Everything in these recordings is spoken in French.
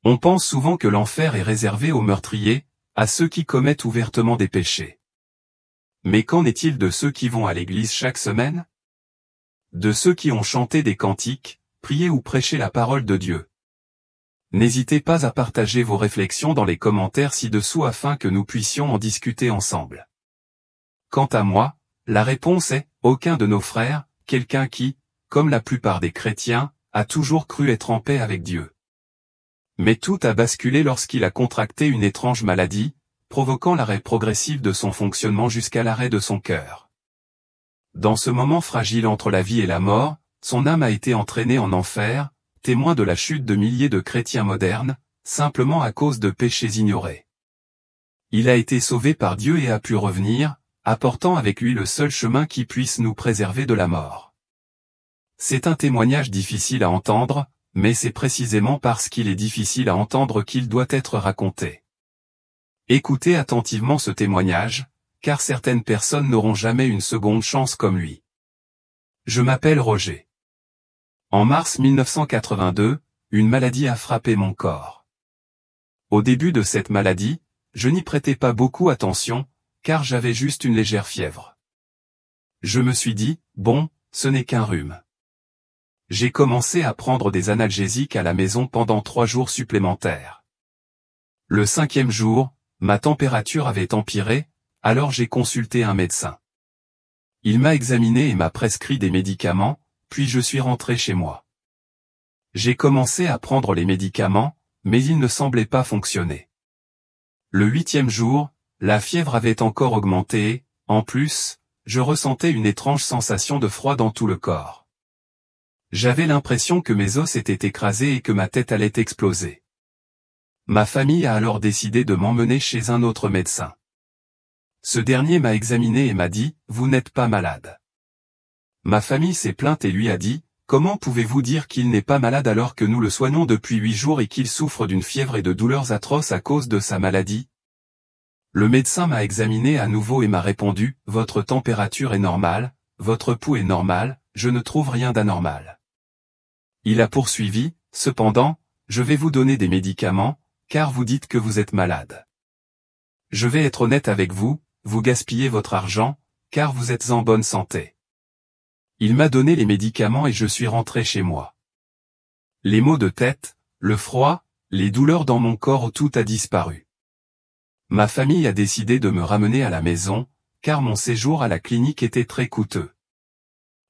On pense souvent que l'enfer est réservé aux meurtriers, à ceux qui commettent ouvertement des péchés. Mais qu'en est-il de ceux qui vont à l'église chaque semaine? De ceux qui ont chanté des cantiques, prié ou prêché la parole de Dieu? N'hésitez pas à partager vos réflexions dans les commentaires ci-dessous afin que nous puissions en discuter ensemble. Quant à moi, la réponse est « aucun de nos frères », quelqu'un qui, comme la plupart des chrétiens, a toujours cru être en paix avec Dieu. Mais tout a basculé lorsqu'il a contracté une étrange maladie, provoquant l'arrêt progressif de son fonctionnement jusqu'à l'arrêt de son cœur. Dans ce moment fragile entre la vie et la mort, son âme a été entraînée en enfer, témoin de la chute de milliers de chrétiens modernes, simplement à cause de péchés ignorés. Il a été sauvé par Dieu et a pu revenir, apportant avec lui le seul chemin qui puisse nous préserver de la mort. C'est un témoignage difficile à entendre, mais c'est précisément parce qu'il est difficile à entendre qu'il doit être raconté. Écoutez attentivement ce témoignage, car certaines personnes n'auront jamais une seconde chance comme lui. Je m'appelle Roger. En mars 1982, une maladie a frappé mon corps. Au début de cette maladie, je n'y prêtais pas beaucoup attention, car j'avais juste une légère fièvre. Je me suis dit, bon, ce n'est qu'un rhume. J'ai commencé à prendre des analgésiques à la maison pendant 3 jours supplémentaires. Le 5e jour, ma température avait empiré, alors j'ai consulté un médecin. Il m'a examiné et m'a prescrit des médicaments, puis je suis rentré chez moi. J'ai commencé à prendre les médicaments, mais ils ne semblaient pas fonctionner. Le 8e jour, la fièvre avait encore augmenté et, en plus, je ressentais une étrange sensation de froid dans tout le corps. J'avais l'impression que mes os étaient écrasés et que ma tête allait exploser. Ma famille a alors décidé de m'emmener chez un autre médecin. Ce dernier m'a examiné et m'a dit, « Vous n'êtes pas malade. » Ma famille s'est plainte et lui a dit, « Comment pouvez-vous dire qu'il n'est pas malade alors que nous le soignons depuis 8 jours et qu'il souffre d'une fièvre et de douleurs atroces à cause de sa maladie ?» Le médecin m'a examiné à nouveau et m'a répondu, « Votre température est normale, votre pouls est normal, je ne trouve rien d'anormal. » Il a poursuivi, « Cependant, je vais vous donner des médicaments, car vous dites que vous êtes malade. Je vais être honnête avec vous, vous gaspillez votre argent, car vous êtes en bonne santé. » Il m'a donné les médicaments et je suis rentré chez moi. Les maux de tête, le froid, les douleurs dans mon corps, tout a disparu. Ma famille a décidé de me ramener à la maison, car mon séjour à la clinique était très coûteux.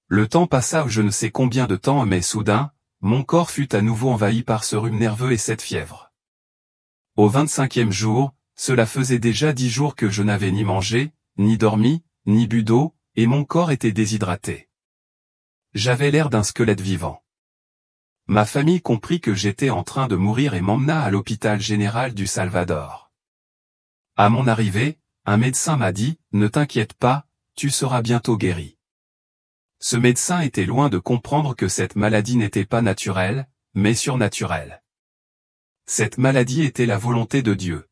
Le temps passa je ne sais combien de temps mais soudain, mon corps fut à nouveau envahi par ce rhume nerveux et cette fièvre. Au 25e jour, cela faisait déjà 10 jours que je n'avais ni mangé, ni dormi, ni bu d'eau, et mon corps était déshydraté. J'avais l'air d'un squelette vivant. Ma famille comprit que j'étais en train de mourir et m'emmena à l'hôpital général du Salvador. À mon arrivée, un médecin m'a dit, « Ne t'inquiète pas, tu seras bientôt guéri. » Ce médecin était loin de comprendre que cette maladie n'était pas naturelle, mais surnaturelle. Cette maladie était la volonté de Dieu.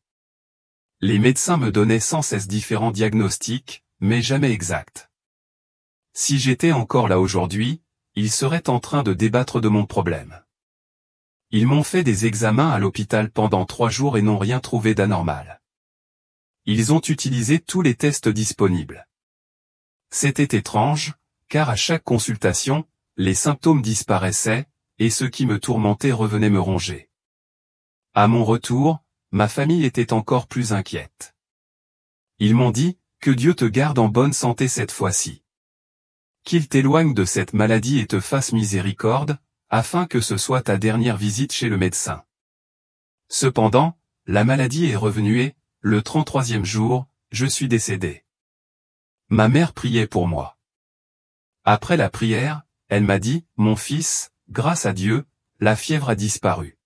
Les médecins me donnaient sans cesse différents diagnostics, mais jamais exacts. Si j'étais encore là aujourd'hui, ils seraient en train de débattre de mon problème. Ils m'ont fait des examens à l'hôpital pendant 3 jours et n'ont rien trouvé d'anormal. Ils ont utilisé tous les tests disponibles. C'était étrange, car à chaque consultation, les symptômes disparaissaient, et ce qui me tourmentait revenait me ronger. À mon retour, ma famille était encore plus inquiète. Ils m'ont dit, « Que Dieu te garde en bonne santé cette fois-ci. Qu'il t'éloigne de cette maladie et te fasse miséricorde, afin que ce soit ta dernière visite chez le médecin. » Cependant, la maladie est revenue et, le 33e jour, je suis décédé. Ma mère priait pour moi. Après la prière, elle m'a dit, « Mon fils, grâce à Dieu, la fièvre a disparu.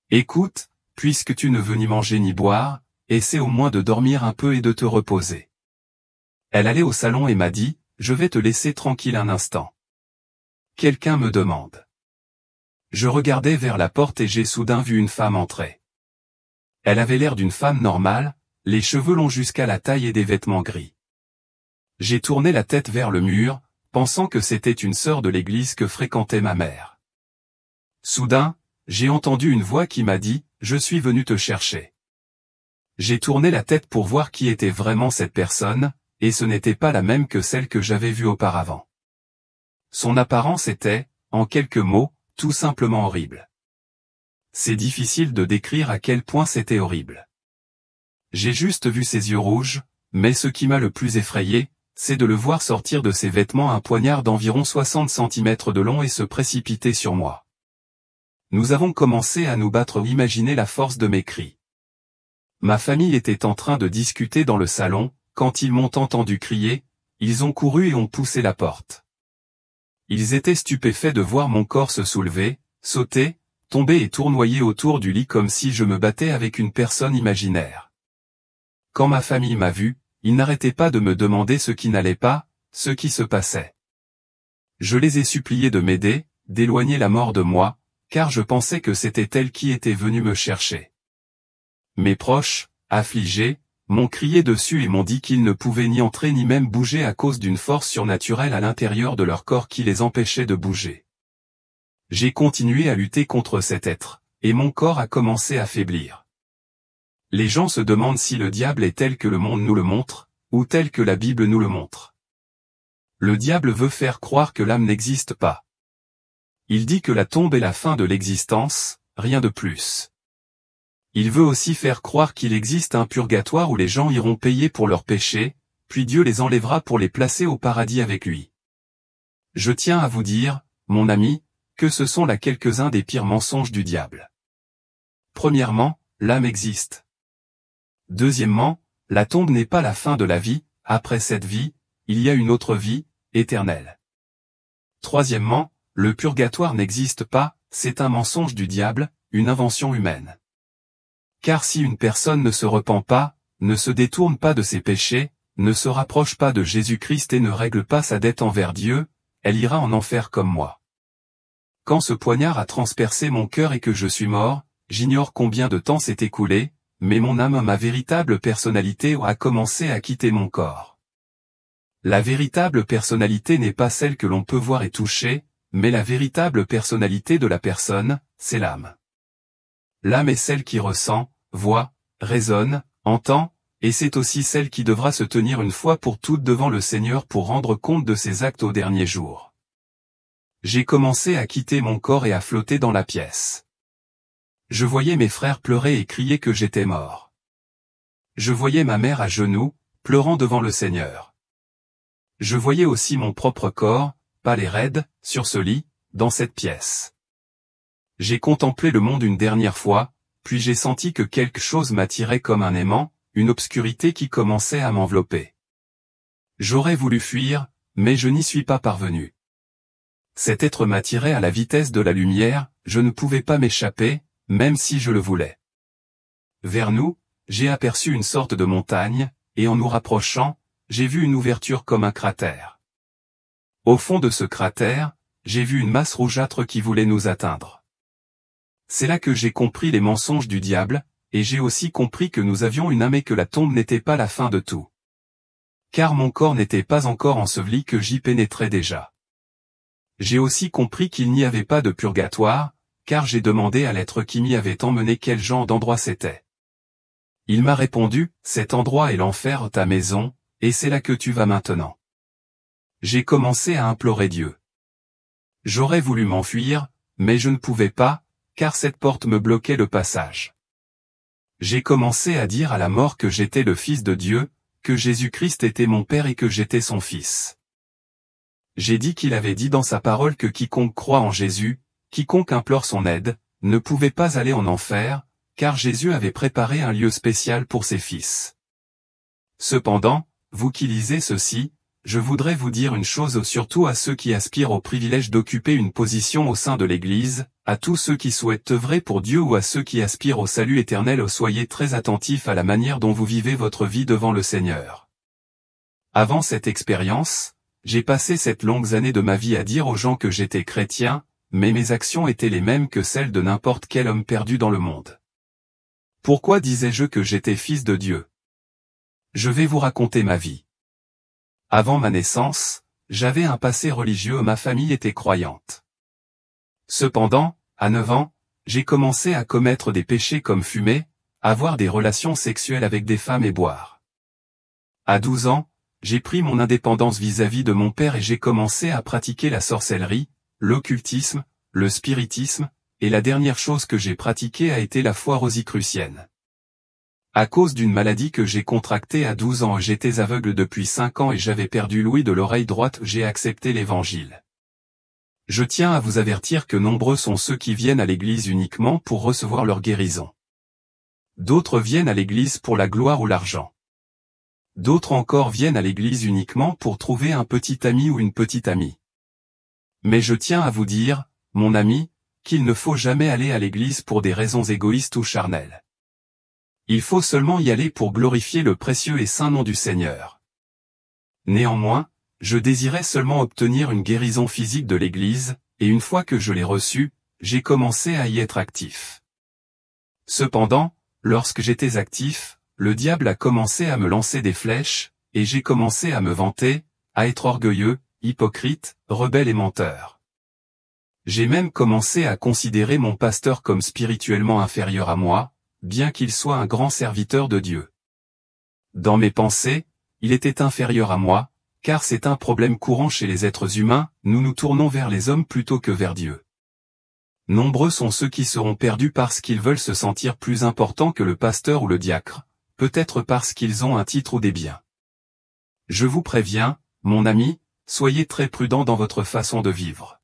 Écoute, puisque tu ne veux ni manger ni boire, essaie au moins de dormir un peu et de te reposer. » Elle allait au salon et m'a dit, « Je vais te laisser tranquille un instant. Quelqu'un me demande. » Je regardais vers la porte et j'ai soudain vu une femme entrer. Elle avait l'air d'une femme normale, les cheveux longs jusqu'à la taille et des vêtements gris. J'ai tourné la tête vers le mur, pensant que c'était une sœur de l'église que fréquentait ma mère. Soudain, j'ai entendu une voix qui m'a dit, « Je suis venu te chercher ». J'ai tourné la tête pour voir qui était vraiment cette personne, et ce n'était pas la même que celle que j'avais vue auparavant. Son apparence était, en quelques mots, tout simplement horrible. C'est difficile de décrire à quel point c'était horrible. J'ai juste vu ses yeux rouges, mais ce qui m'a le plus effrayé, c'est de le voir sortir de ses vêtements un poignard d'environ 60 cm de long et se précipiter sur moi. Nous avons commencé à nous battre ou imaginer la force de mes cris. Ma famille était en train de discuter dans le salon, quand ils m'ont entendu crier, ils ont couru et ont poussé la porte. Ils étaient stupéfaits de voir mon corps se soulever, sauter, tomber et tournoyer autour du lit comme si je me battais avec une personne imaginaire. Quand ma famille m'a vu, ils n'arrêtaient pas de me demander ce qui n'allait pas, ce qui se passait. Je les ai suppliés de m'aider, d'éloigner la mort de moi, car je pensais que c'était elle qui était venue me chercher. Mes proches, affligés, m'ont crié dessus et m'ont dit qu'ils ne pouvaient ni entrer ni même bouger à cause d'une force surnaturelle à l'intérieur de leur corps qui les empêchait de bouger. J'ai continué à lutter contre cet être, et mon corps a commencé à faiblir. Les gens se demandent si le diable est tel que le monde nous le montre, ou tel que la Bible nous le montre. Le diable veut faire croire que l'âme n'existe pas. Il dit que la tombe est la fin de l'existence, rien de plus. Il veut aussi faire croire qu'il existe un purgatoire où les gens iront payer pour leurs péchés, puis Dieu les enlèvera pour les placer au paradis avec lui. Je tiens à vous dire, mon ami, que ce sont là quelques-uns des pires mensonges du diable. Premièrement, l'âme existe. Deuxièmement, la tombe n'est pas la fin de la vie, après cette vie, il y a une autre vie, éternelle. Troisièmement, le purgatoire n'existe pas, c'est un mensonge du diable, une invention humaine. Car si une personne ne se repent pas, ne se détourne pas de ses péchés, ne se rapproche pas de Jésus-Christ et ne règle pas sa dette envers Dieu, elle ira en enfer comme moi. Quand ce poignard a transpercé mon cœur et que je suis mort, j'ignore combien de temps s'est écoulé, mais mon âme, ma véritable personnalité a commencé à quitter mon corps. La véritable personnalité n'est pas celle que l'on peut voir et toucher, mais la véritable personnalité de la personne, c'est l'âme. L'âme est celle qui ressent, voit, raisonne, entend, et c'est aussi celle qui devra se tenir une fois pour toutes devant le Seigneur pour rendre compte de ses actes au dernier jour. J'ai commencé à quitter mon corps et à flotter dans la pièce. Je voyais mes frères pleurer et crier que j'étais mort. Je voyais ma mère à genoux, pleurant devant le Seigneur. Je voyais aussi mon propre corps, pâle et raide, sur ce lit, dans cette pièce. J'ai contemplé le monde une dernière fois, puis j'ai senti que quelque chose m'attirait comme un aimant, une obscurité qui commençait à m'envelopper. J'aurais voulu fuir, mais je n'y suis pas parvenu. Cet être m'attirait à la vitesse de la lumière, je ne pouvais pas m'échapper, même si je le voulais. Vers nous, j'ai aperçu une sorte de montagne, et en nous rapprochant, j'ai vu une ouverture comme un cratère. Au fond de ce cratère, j'ai vu une masse rougeâtre qui voulait nous atteindre. C'est là que j'ai compris les mensonges du diable, et j'ai aussi compris que nous avions une âme et que la tombe n'était pas la fin de tout. Car mon corps n'était pas encore enseveli que j'y pénétrais déjà. J'ai aussi compris qu'il n'y avait pas de purgatoire, car j'ai demandé à l'être qui m'y avait emmené quel genre d'endroit c'était. Il m'a répondu, cet endroit est l'enfer, ta maison, et c'est là que tu vas maintenant. J'ai commencé à implorer Dieu. J'aurais voulu m'enfuir, mais je ne pouvais pas, car cette porte me bloquait le passage. J'ai commencé à dire à la mort que j'étais le Fils de Dieu, que Jésus-Christ était mon Père et que j'étais son Fils. J'ai dit qu'il avait dit dans sa parole que quiconque croit en Jésus, quiconque implore son aide, ne pouvait pas aller en enfer, car Jésus avait préparé un lieu spécial pour ses fils. Cependant, vous qui lisez ceci, je voudrais vous dire une chose surtout à ceux qui aspirent au privilège d'occuper une position au sein de l'Église, à tous ceux qui souhaitent œuvrer pour Dieu ou à ceux qui aspirent au salut éternel, soyez très attentifs à la manière dont vous vivez votre vie devant le Seigneur. Avant cette expérience, j'ai passé cette longue année de ma vie à dire aux gens que j'étais chrétien, mais mes actions étaient les mêmes que celles de n'importe quel homme perdu dans le monde. Pourquoi disais-je que j'étais fils de Dieu? Je vais vous raconter ma vie. Avant ma naissance, j'avais un passé religieux, ma famille était croyante. Cependant, à 9 ans, j'ai commencé à commettre des péchés comme fumer, avoir des relations sexuelles avec des femmes et boire. À 12 ans, j'ai pris mon indépendance vis-à-vis de mon père et j'ai commencé à pratiquer la sorcellerie, l'occultisme, le spiritisme, et la dernière chose que j'ai pratiquée a été la foi rosicrucienne. À cause d'une maladie que j'ai contractée à 12 ans, j'étais aveugle depuis 5 ans et j'avais perdu l'ouïe de l'oreille droite, j'ai accepté l'évangile. Je tiens à vous avertir que nombreux sont ceux qui viennent à l'église uniquement pour recevoir leur guérison. D'autres viennent à l'église pour la gloire ou l'argent. D'autres encore viennent à l'église uniquement pour trouver un petit ami ou une petite amie. Mais je tiens à vous dire, mon ami, qu'il ne faut jamais aller à l'église pour des raisons égoïstes ou charnelles. Il faut seulement y aller pour glorifier le précieux et saint nom du Seigneur. Néanmoins, je désirais seulement obtenir une guérison physique de l'Église, et une fois que je l'ai reçue, j'ai commencé à y être actif. Cependant, lorsque j'étais actif, le diable a commencé à me lancer des flèches, et j'ai commencé à me vanter, à être orgueilleux, hypocrite, rebelle et menteur. J'ai même commencé à considérer mon pasteur comme spirituellement inférieur à moi, bien qu'il soit un grand serviteur de Dieu. Dans mes pensées, il était inférieur à moi, car c'est un problème courant chez les êtres humains, nous nous tournons vers les hommes plutôt que vers Dieu. Nombreux sont ceux qui seront perdus parce qu'ils veulent se sentir plus importants que le pasteur ou le diacre, peut-être parce qu'ils ont un titre ou des biens. Je vous préviens, mon ami, soyez très prudent dans votre façon de vivre.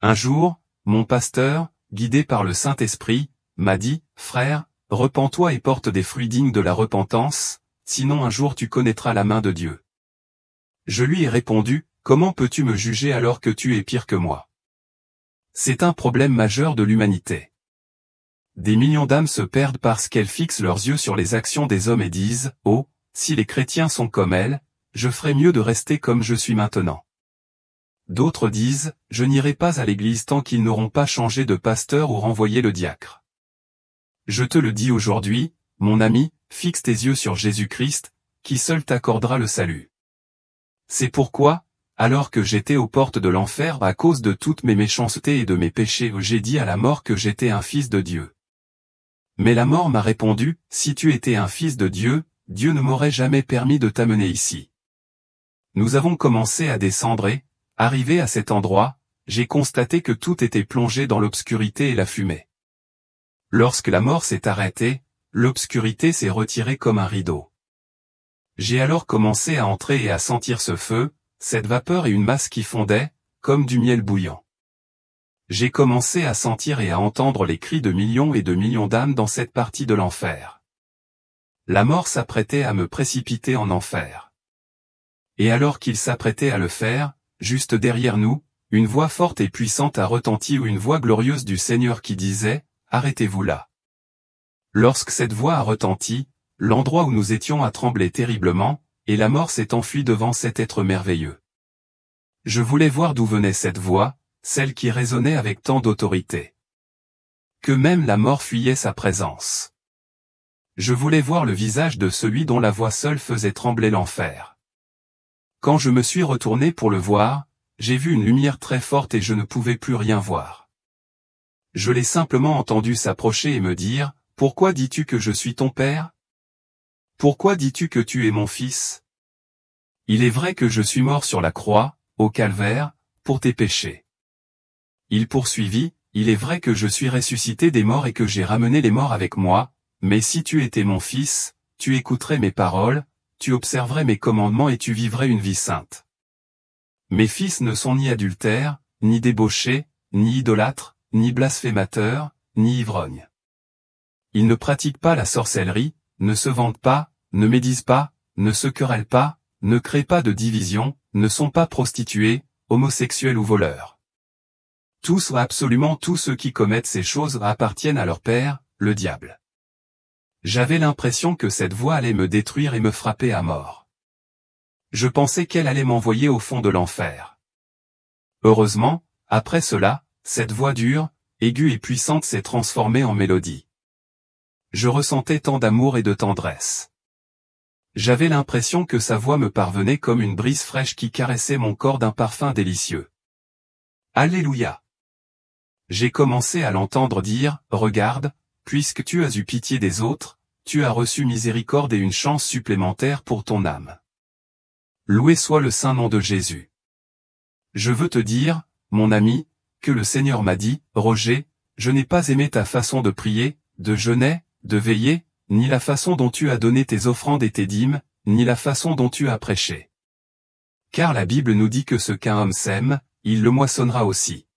Un jour, mon pasteur, guidé par le Saint-Esprit, m'a dit, « Frère, repens-toi et porte des fruits dignes de la repentance, sinon un jour tu connaîtras la main de Dieu. » Je lui ai répondu, « Comment peux-tu me juger alors que tu es pire que moi ? » C'est un problème majeur de l'humanité. Des millions d'âmes se perdent parce qu'elles fixent leurs yeux sur les actions des hommes et disent, « Oh, si les chrétiens sont comme elles, je ferais mieux de rester comme je suis maintenant. » D'autres disent, « Je n'irai pas à l'église tant qu'ils n'auront pas changé de pasteur ou renvoyé le diacre. » Je te le dis aujourd'hui, mon ami, fixe tes yeux sur Jésus-Christ, qui seul t'accordera le salut. C'est pourquoi, alors que j'étais aux portes de l'enfer à cause de toutes mes méchancetés et de mes péchés, j'ai dit à la mort que j'étais un fils de Dieu. Mais la mort m'a répondu, « Si tu étais un fils de Dieu, Dieu ne m'aurait jamais permis de t'amener ici. » Nous avons commencé à descendre et, arrivé à cet endroit, j'ai constaté que tout était plongé dans l'obscurité et la fumée. Lorsque la mort s'est arrêtée, l'obscurité s'est retirée comme un rideau. J'ai alors commencé à entrer et à sentir ce feu, cette vapeur et une masse qui fondait, comme du miel bouillant. J'ai commencé à sentir et à entendre les cris de millions et de millions d'âmes dans cette partie de l'enfer. La mort s'apprêtait à me précipiter en enfer. Et alors qu'il s'apprêtait à le faire, juste derrière nous, une voix forte et puissante a retenti ou une voix glorieuse du Seigneur qui disait, « Arrêtez-vous là. » Lorsque cette voix a retenti, l'endroit où nous étions a tremblé terriblement, et la mort s'est enfuie devant cet être merveilleux. Je voulais voir d'où venait cette voix, celle qui résonnait avec tant d'autorité. Que même la mort fuyait sa présence. Je voulais voir le visage de celui dont la voix seule faisait trembler l'enfer. Quand je me suis retourné pour le voir, j'ai vu une lumière très forte et je ne pouvais plus rien voir. Je l'ai simplement entendu s'approcher et me dire, « Pourquoi dis-tu que je suis ton père ? Pourquoi dis-tu que tu es mon fils ? Il est vrai que je suis mort sur la croix, au calvaire, pour tes péchés. » Il poursuivit, « Il est vrai que je suis ressuscité des morts et que j'ai ramené les morts avec moi, mais si tu étais mon fils, tu écouterais mes paroles, tu observerais mes commandements et tu vivrais une vie sainte. Mes fils ne sont ni adultères, ni débauchés, ni idolâtres, ni blasphémateurs, ni ivrognes. Ils ne pratiquent pas la sorcellerie, ne se vantent pas, ne médisent pas, ne se querellent pas, ne créent pas de division, ne sont pas prostitués, homosexuels ou voleurs. Tous ou absolument tous ceux qui commettent ces choses appartiennent à leur père, le diable. » J'avais l'impression que cette voix allait me détruire et me frapper à mort. Je pensais qu'elle allait m'envoyer au fond de l'enfer. Heureusement, après cela, cette voix dure, aiguë et puissante s'est transformée en mélodie. Je ressentais tant d'amour et de tendresse. J'avais l'impression que sa voix me parvenait comme une brise fraîche qui caressait mon corps d'un parfum délicieux. Alléluia! j'ai commencé à l'entendre dire, « Regarde, puisque tu as eu pitié des autres, tu as reçu miséricorde et une chance supplémentaire pour ton âme. » Loué soit le saint nom de Jésus. Je veux te dire, mon ami, que le Seigneur m'a dit, « Roger, je n'ai pas aimé ta façon de prier, de jeûner, de veiller, ni la façon dont tu as donné tes offrandes et tes dîmes, ni la façon dont tu as prêché. Car la Bible nous dit que ce qu'un homme sème, il le moissonnera aussi.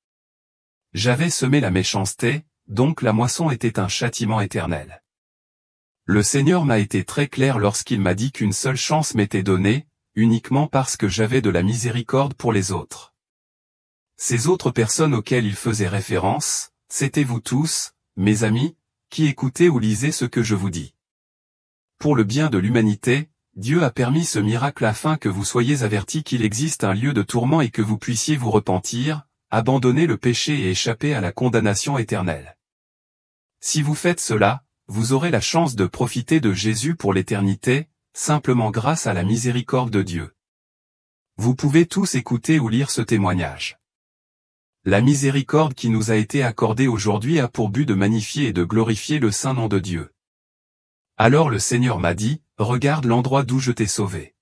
J'avais semé la méchanceté, donc la moisson était un châtiment éternel. Le Seigneur m'a été très clair lorsqu'il m'a dit qu'une seule chance m'était donnée, uniquement parce que j'avais de la miséricorde pour les autres. Ces autres personnes auxquelles il faisait référence, c'était vous tous, mes amis, qui écoutez ou lisez ce que je vous dis. Pour le bien de l'humanité, Dieu a permis ce miracle afin que vous soyez avertis qu'il existe un lieu de tourment et que vous puissiez vous repentir, abandonner le péché et échapper à la condamnation éternelle. Si vous faites cela, vous aurez la chance de profiter de Jésus pour l'éternité, simplement grâce à la miséricorde de Dieu. Vous pouvez tous écouter ou lire ce témoignage. La miséricorde qui nous a été accordée aujourd'hui a pour but de magnifier et de glorifier le saint nom de Dieu. Alors le Seigneur m'a dit, « Regarde l'endroit d'où je t'ai sauvé. »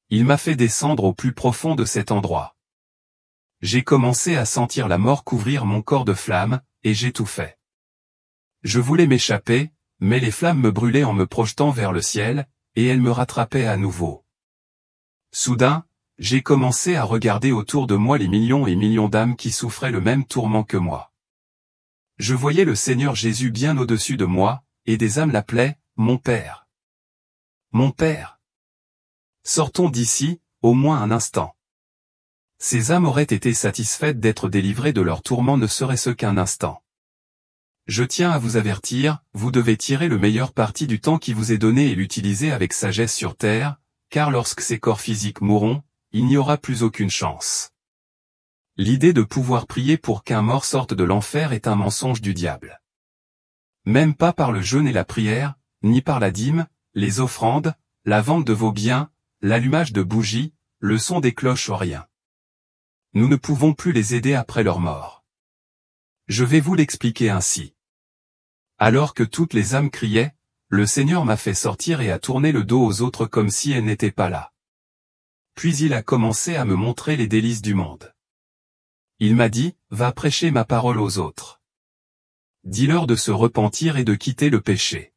Il m'a fait descendre au plus profond de cet endroit. J'ai commencé à sentir la mort couvrir mon corps de flammes, et j'étouffais. Je voulais m'échapper, mais les flammes me brûlaient en me projetant vers le ciel, et elles me rattrapaient à nouveau. Soudain, j'ai commencé à regarder autour de moi les millions et millions d'âmes qui souffraient le même tourment que moi. Je voyais le Seigneur Jésus bien au-dessus de moi, et des âmes l'appelaient, « Mon Père. Mon Père. » Sortons d'ici, au moins un instant. Ces âmes auraient été satisfaites d'être délivrées de leur tourment ne serait-ce qu'un instant. Je tiens à vous avertir, vous devez tirer le meilleur parti du temps qui vous est donné et l'utiliser avec sagesse sur terre, car lorsque ces corps physiques mourront, il n'y aura plus aucune chance. L'idée de pouvoir prier pour qu'un mort sorte de l'enfer est un mensonge du diable. Même pas par le jeûne et la prière, ni par la dîme, les offrandes, la vente de vos biens, l'allumage de bougies, le son des cloches ou rien. Nous ne pouvons plus les aider après leur mort. Je vais vous l'expliquer ainsi. Alors que toutes les âmes criaient, le Seigneur m'a fait sortir et a tourné le dos aux autres comme si elles n'étaient pas là. Puis il a commencé à me montrer les délices du monde. Il m'a dit, « Va prêcher ma parole aux autres. Dis-leur de se repentir et de quitter le péché.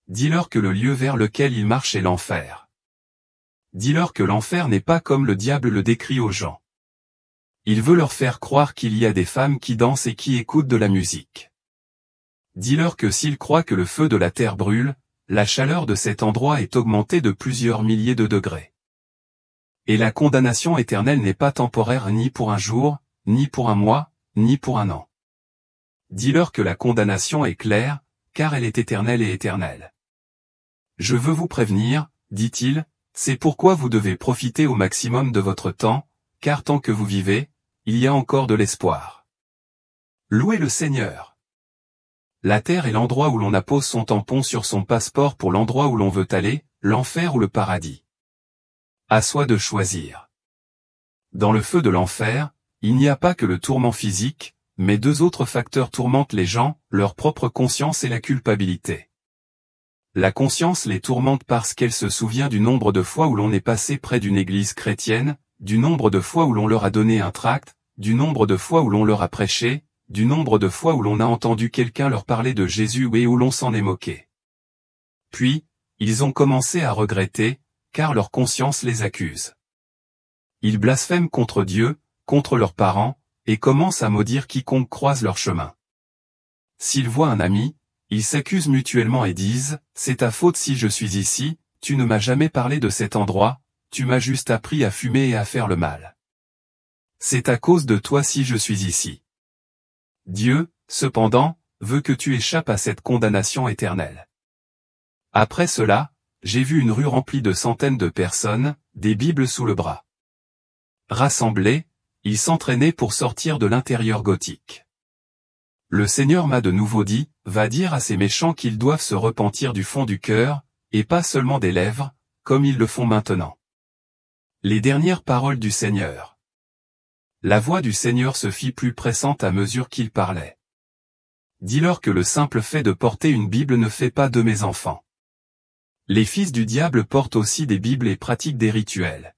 Dis-leur que le lieu vers lequel ils marchent est l'enfer. Dis-leur que l'enfer n'est pas comme le diable le décrit aux gens. Il veut leur faire croire qu'il y a des femmes qui dansent et qui écoutent de la musique. Dis-leur que s'ils croient que le feu de la terre brûle, la chaleur de cet endroit est augmentée de plusieurs milliers de degrés. Et la condamnation éternelle n'est pas temporaire ni pour un jour, ni pour un mois, ni pour un an. Dis-leur que la condamnation est claire, car elle est éternelle et éternelle. Je veux vous prévenir, dit-il, c'est pourquoi vous devez profiter au maximum de votre temps, car tant que vous vivez, il y a encore de l'espoir. Louez le Seigneur. La terre est l'endroit où l'on appose son tampon sur son passeport pour l'endroit où l'on veut aller, l'enfer ou le paradis. À soi de choisir. Dans le feu de l'enfer, il n'y a pas que le tourment physique, mais deux autres facteurs tourmentent les gens, leur propre conscience et la culpabilité. La conscience les tourmente parce qu'elle se souvient du nombre de fois où l'on est passé près d'une église chrétienne, du nombre de fois où l'on leur a donné un tract, du nombre de fois où l'on leur a prêché, du nombre de fois où l'on a entendu quelqu'un leur parler de Jésus et où l'on s'en est moqué. Puis, ils ont commencé à regretter, car leur conscience les accuse. Ils blasphèment contre Dieu, contre leurs parents, et commencent à maudire quiconque croise leur chemin. S'ils voient un ami, ils s'accusent mutuellement et disent, « C'est ta faute si je suis ici, tu ne m'as jamais parlé de cet endroit, tu m'as juste appris à fumer et à faire le mal. C'est à cause de toi si je suis ici. » Dieu, cependant, veut que tu échappes à cette condamnation éternelle. Après cela, j'ai vu une rue remplie de centaines de personnes, des Bibles sous le bras. Rassemblés, ils s'entraînaient pour sortir de l'intérieur gothique. Le Seigneur m'a de nouveau dit, « Va dire à ces méchants qu'ils doivent se repentir du fond du cœur, et pas seulement des lèvres, comme ils le font maintenant. » Les dernières paroles du Seigneur. La voix du Seigneur se fit plus pressante à mesure qu'il parlait. Dis-leur que le simple fait de porter une Bible ne fait pas de mes enfants. Les fils du diable portent aussi des Bibles et pratiquent des rituels.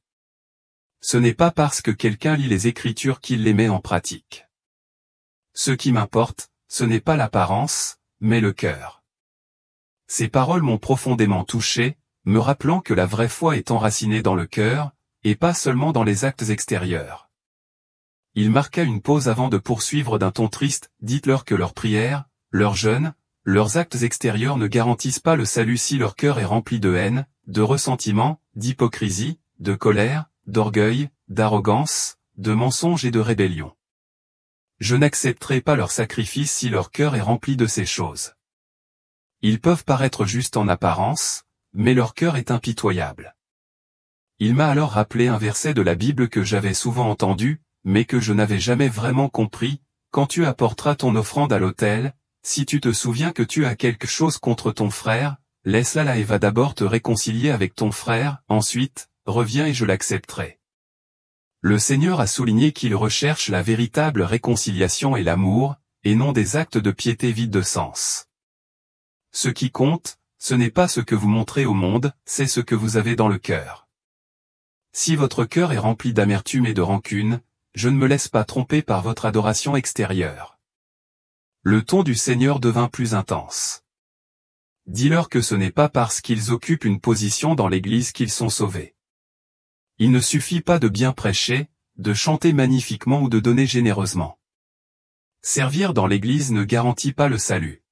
Ce n'est pas parce que quelqu'un lit les Écritures qu'il les met en pratique. Ce qui m'importe, ce n'est pas l'apparence, mais le cœur. Ces paroles m'ont profondément touché, me rappelant que la vraie foi est enracinée dans le cœur, et pas seulement dans les actes extérieurs. Il marqua une pause avant de poursuivre d'un ton triste, dites-leur que leurs prières, leurs jeûnes, leurs actes extérieurs ne garantissent pas le salut si leur cœur est rempli de haine, de ressentiment, d'hypocrisie, de colère, d'orgueil, d'arrogance, de mensonge et de rébellion. Je n'accepterai pas leur sacrifice si leur cœur est rempli de ces choses. Ils peuvent paraître justes en apparence, mais leur cœur est impitoyable. Il m'a alors rappelé un verset de la Bible que j'avais souvent entendu, mais que je n'avais jamais vraiment compris. Quand tu apporteras ton offrande à l'autel, si tu te souviens que tu as quelque chose contre ton frère, laisse-la là et va d'abord te réconcilier avec ton frère, ensuite, reviens et je l'accepterai. Le Seigneur a souligné qu'il recherche la véritable réconciliation et l'amour, et non des actes de piété vides de sens. Ce qui compte, ce n'est pas ce que vous montrez au monde, c'est ce que vous avez dans le cœur. Si votre cœur est rempli d'amertume et de rancune, je ne me laisse pas tromper par votre adoration extérieure. Le ton du Seigneur devint plus intense. Dis-leur que ce n'est pas parce qu'ils occupent une position dans l'Église qu'ils sont sauvés. Il ne suffit pas de bien prêcher, de chanter magnifiquement ou de donner généreusement. Servir dans l'Église ne garantit pas le salut.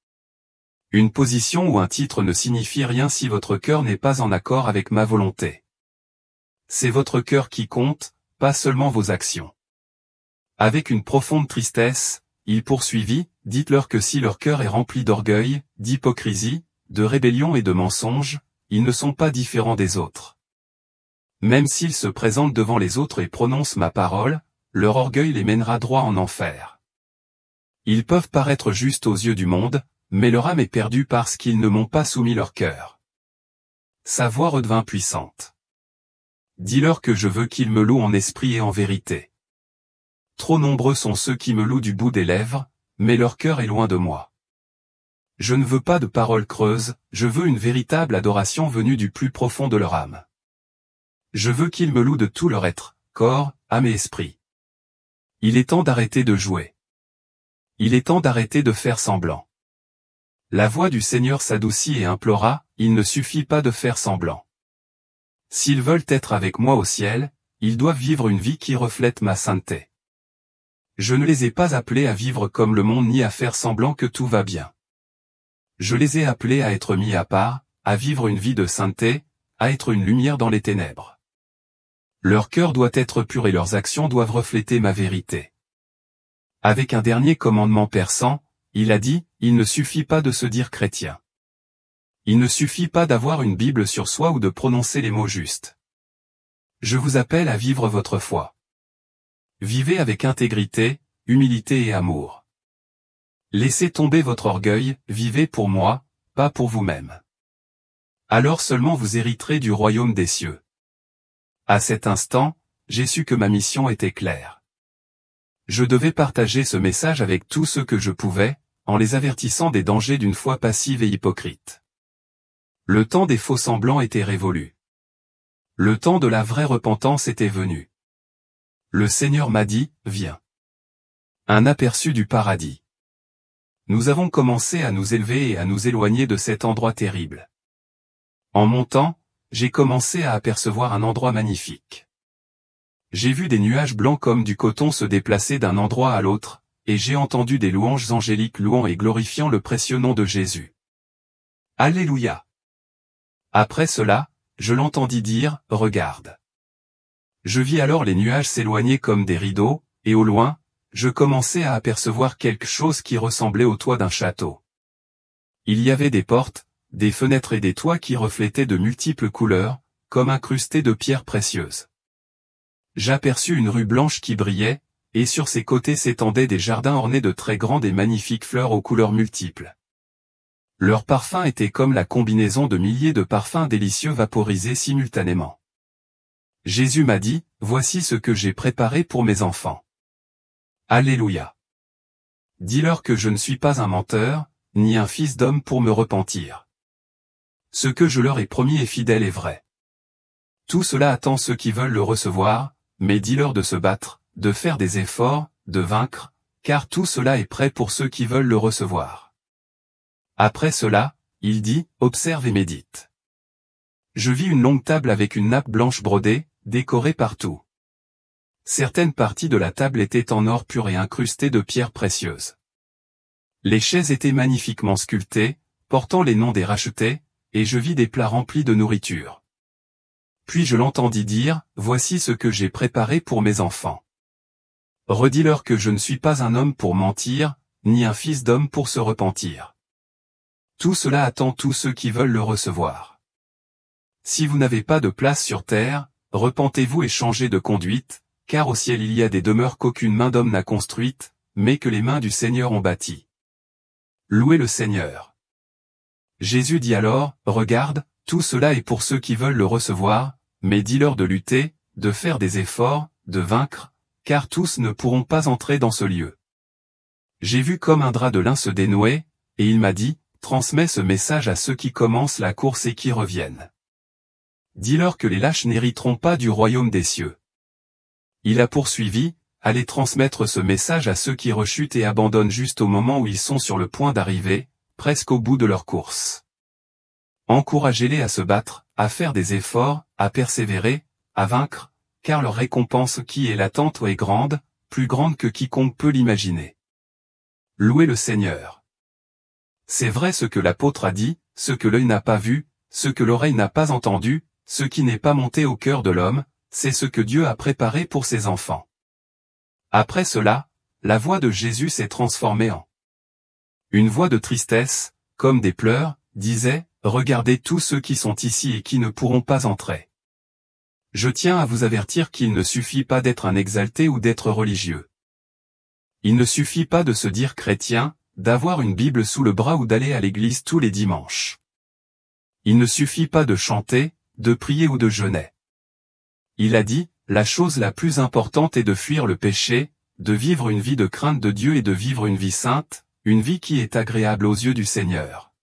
Une position ou un titre ne signifie rien si votre cœur n'est pas en accord avec ma volonté. C'est votre cœur qui compte, pas seulement vos actions. Avec une profonde tristesse, il poursuivit, dites-leur que si leur cœur est rempli d'orgueil, d'hypocrisie, de rébellion et de mensonge, ils ne sont pas différents des autres. Même s'ils se présentent devant les autres et prononcent ma parole, leur orgueil les mènera droit en enfer. Ils peuvent paraître justes aux yeux du monde, mais leur âme est perdue parce qu'ils ne m'ont pas soumis leur cœur. Sa voix redevint puissante. Dis-leur que je veux qu'ils me louent en esprit et en vérité. Trop nombreux sont ceux qui me louent du bout des lèvres, mais leur cœur est loin de moi. Je ne veux pas de paroles creuses, je veux une véritable adoration venue du plus profond de leur âme. Je veux qu'ils me louent de tout leur être, corps, âme et esprit. Il est temps d'arrêter de jouer. Il est temps d'arrêter de faire semblant. La voix du Seigneur s'adoucit et implora, il ne suffit pas de faire semblant. S'ils veulent être avec moi au ciel, ils doivent vivre une vie qui reflète ma sainteté. Je ne les ai pas appelés à vivre comme le monde ni à faire semblant que tout va bien. Je les ai appelés à être mis à part, à vivre une vie de sainteté, à être une lumière dans les ténèbres. Leur cœur doit être pur et leurs actions doivent refléter ma vérité. Avec un dernier commandement perçant, il a dit, il ne suffit pas de se dire chrétien. Il ne suffit pas d'avoir une Bible sur soi ou de prononcer les mots justes. Je vous appelle à vivre votre foi. Vivez avec intégrité, humilité et amour. Laissez tomber votre orgueil, vivez pour moi, pas pour vous-même. Alors seulement vous hériterez du royaume des cieux. À cet instant, j'ai su que ma mission était claire. Je devais partager ce message avec tous ceux que je pouvais, en les avertissant des dangers d'une foi passive et hypocrite. Le temps des faux semblants était révolu. Le temps de la vraie repentance était venu. Le Seigneur m'a dit, viens. Un aperçu du paradis. Nous avons commencé à nous élever et à nous éloigner de cet endroit terrible. En montant, j'ai commencé à apercevoir un endroit magnifique. J'ai vu des nuages blancs comme du coton se déplacer d'un endroit à l'autre, et j'ai entendu des louanges angéliques louant et glorifiant le précieux nom de Jésus. Alléluia. Après cela, je l'entendis dire, regarde. Je vis alors les nuages s'éloigner comme des rideaux, et au loin, je commençai à apercevoir quelque chose qui ressemblait au toit d'un château. Il y avait des portes, des fenêtres et des toits qui reflétaient de multiples couleurs, comme incrustés de pierres précieuses. J'aperçus une rue blanche qui brillait, et sur ses côtés s'étendaient des jardins ornés de très grandes et magnifiques fleurs aux couleurs multiples. Leur parfum était comme la combinaison de milliers de parfums délicieux vaporisés simultanément. Jésus m'a dit, voici ce que j'ai préparé pour mes enfants. Alléluia. Dis-leur que je ne suis pas un menteur, ni un fils d'homme pour me repentir. Ce que je leur ai promis est fidèle et vrai. Tout cela attend ceux qui veulent le recevoir, mais dis-leur de se battre, de faire des efforts, de vaincre, car tout cela est prêt pour ceux qui veulent le recevoir. Après cela, il dit, observe et médite. Je vis une longue table avec une nappe blanche brodée, décorée partout. Certaines parties de la table étaient en or pur et incrustées de pierres précieuses. Les chaises étaient magnifiquement sculptées, portant les noms des rachetés, et je vis des plats remplis de nourriture. Puis je l'entendis dire, voici ce que j'ai préparé pour mes enfants. Redis-leur que je ne suis pas un homme pour mentir, ni un fils d'homme pour se repentir. Tout cela attend tous ceux qui veulent le recevoir. Si vous n'avez pas de place sur terre, repentez-vous et changez de conduite, car au ciel il y a des demeures qu'aucune main d'homme n'a construites, mais que les mains du Seigneur ont bâties. Louez le Seigneur. Jésus dit alors, regarde, tout cela est pour ceux qui veulent le recevoir, mais dis-leur de lutter, de faire des efforts, de vaincre, car tous ne pourront pas entrer dans ce lieu. J'ai vu comme un drap de lin se dénouer, et il m'a dit, transmets ce message à ceux qui commencent la course et qui reviennent. Dis-leur que les lâches n'hériteront pas du royaume des cieux. Il a poursuivi, allez transmettre ce message à ceux qui rechutent et abandonnent juste au moment où ils sont sur le point d'arriver, presque au bout de leur course. Encouragez-les à se battre, à faire des efforts, à persévérer, à vaincre, car leur récompense qui est latente est grande, plus grande que quiconque peut l'imaginer. Louez le Seigneur. C'est vrai ce que l'apôtre a dit, ce que l'œil n'a pas vu, ce que l'oreille n'a pas entendu, ce qui n'est pas monté au cœur de l'homme, c'est ce que Dieu a préparé pour ses enfants. Après cela, la voix de Jésus s'est transformée en une voix de tristesse, comme des pleurs, disait, regardez tous ceux qui sont ici et qui ne pourront pas entrer. Je tiens à vous avertir qu'il ne suffit pas d'être un exalté ou d'être religieux. Il ne suffit pas de se dire chrétien, d'avoir une Bible sous le bras ou d'aller à l'église tous les dimanches. Il ne suffit pas de chanter, de prier ou de jeûner. Il a dit, la chose la plus importante est de fuir le péché, de vivre une vie de crainte de Dieu et de vivre une vie sainte, une vie qui est agréable aux yeux du Seigneur.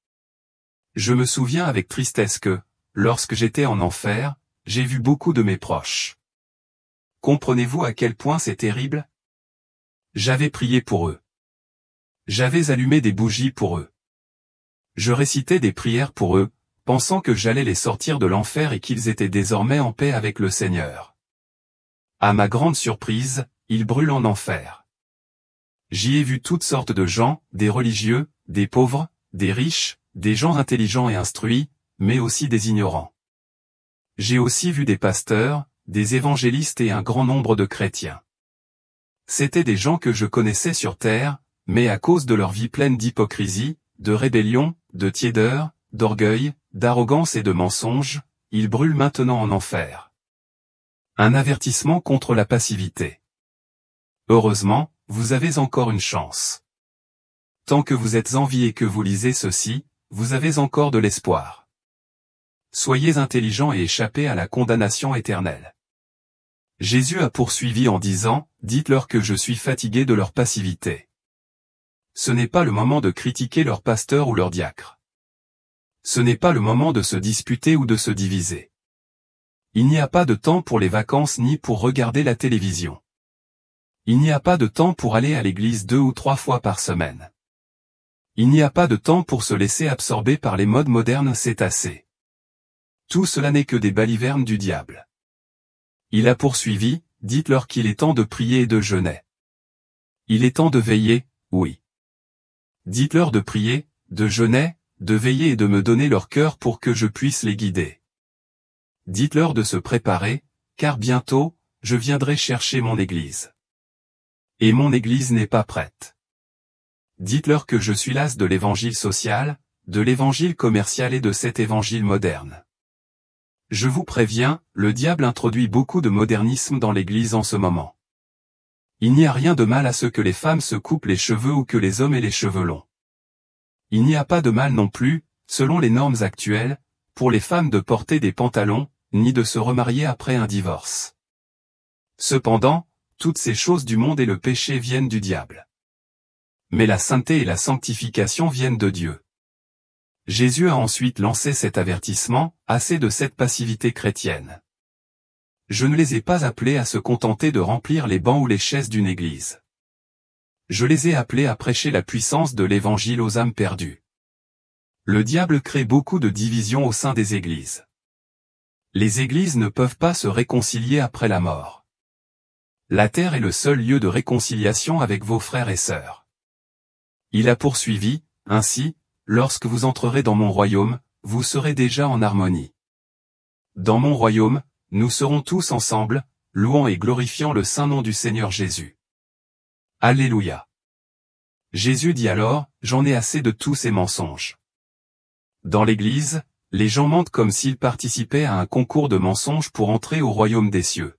Je me souviens avec tristesse que, lorsque j'étais en enfer, j'ai vu beaucoup de mes proches. Comprenez-vous à quel point c'est terrible? J'avais prié pour eux. J'avais allumé des bougies pour eux. Je récitais des prières pour eux, pensant que j'allais les sortir de l'enfer et qu'ils étaient désormais en paix avec le Seigneur. À ma grande surprise, ils brûlent en enfer. J'y ai vu toutes sortes de gens, des religieux, des pauvres, des riches, des gens intelligents et instruits, mais aussi des ignorants. J'ai aussi vu des pasteurs, des évangélistes et un grand nombre de chrétiens. C'étaient des gens que je connaissais sur terre, mais à cause de leur vie pleine d'hypocrisie, de rébellion, de tiédeur, d'orgueil, d'arrogance et de mensonges, ils brûlent maintenant en enfer. Un avertissement contre la passivité. Heureusement, vous avez encore une chance. Tant que vous êtes en vie et que vous lisez ceci, vous avez encore de l'espoir. Soyez intelligents et échappez à la condamnation éternelle. Jésus a poursuivi en disant, dites-leur que je suis fatigué de leur passivité. Ce n'est pas le moment de critiquer leur pasteur ou leur diacre. Ce n'est pas le moment de se disputer ou de se diviser. Il n'y a pas de temps pour les vacances ni pour regarder la télévision. Il n'y a pas de temps pour aller à l'église 2 ou 3 fois par semaine. Il n'y a pas de temps pour se laisser absorber par les modes modernes, c'est assez. Tout cela n'est que des balivernes du diable. Il a poursuivi, dites-leur qu'il est temps de prier et de jeûner. Il est temps de veiller, oui. Dites-leur de prier, de jeûner, de veiller et de me donner leur cœur pour que je puisse les guider. Dites-leur de se préparer, car bientôt, je viendrai chercher mon église. Et mon église n'est pas prête. Dites-leur que je suis las de l'évangile social, de l'évangile commercial et de cet évangile moderne. Je vous préviens, le diable introduit beaucoup de modernisme dans l'église en ce moment. Il n'y a rien de mal à ce que les femmes se coupent les cheveux ou que les hommes aient les cheveux longs. Il n'y a pas de mal non plus, selon les normes actuelles, pour les femmes de porter des pantalons, ni de se remarier après un divorce. Cependant, toutes ces choses du monde et le péché viennent du diable. Mais la sainteté et la sanctification viennent de Dieu. Jésus a ensuite lancé cet avertissement, assez de cette passivité chrétienne. Je ne les ai pas appelés à se contenter de remplir les bancs ou les chaises d'une église. Je les ai appelés à prêcher la puissance de l'évangile aux âmes perdues. Le diable crée beaucoup de divisions au sein des églises. Les églises ne peuvent pas se réconcilier après la mort. La terre est le seul lieu de réconciliation avec vos frères et sœurs. Il a poursuivi, ainsi, lorsque vous entrerez dans mon royaume, vous serez déjà en harmonie. Dans mon royaume, nous serons tous ensemble, louant et glorifiant le saint nom du Seigneur Jésus. Alléluia. Jésus dit alors, j'en ai assez de tous ces mensonges. Dans l'Église, les gens mentent comme s'ils participaient à un concours de mensonges pour entrer au royaume des cieux.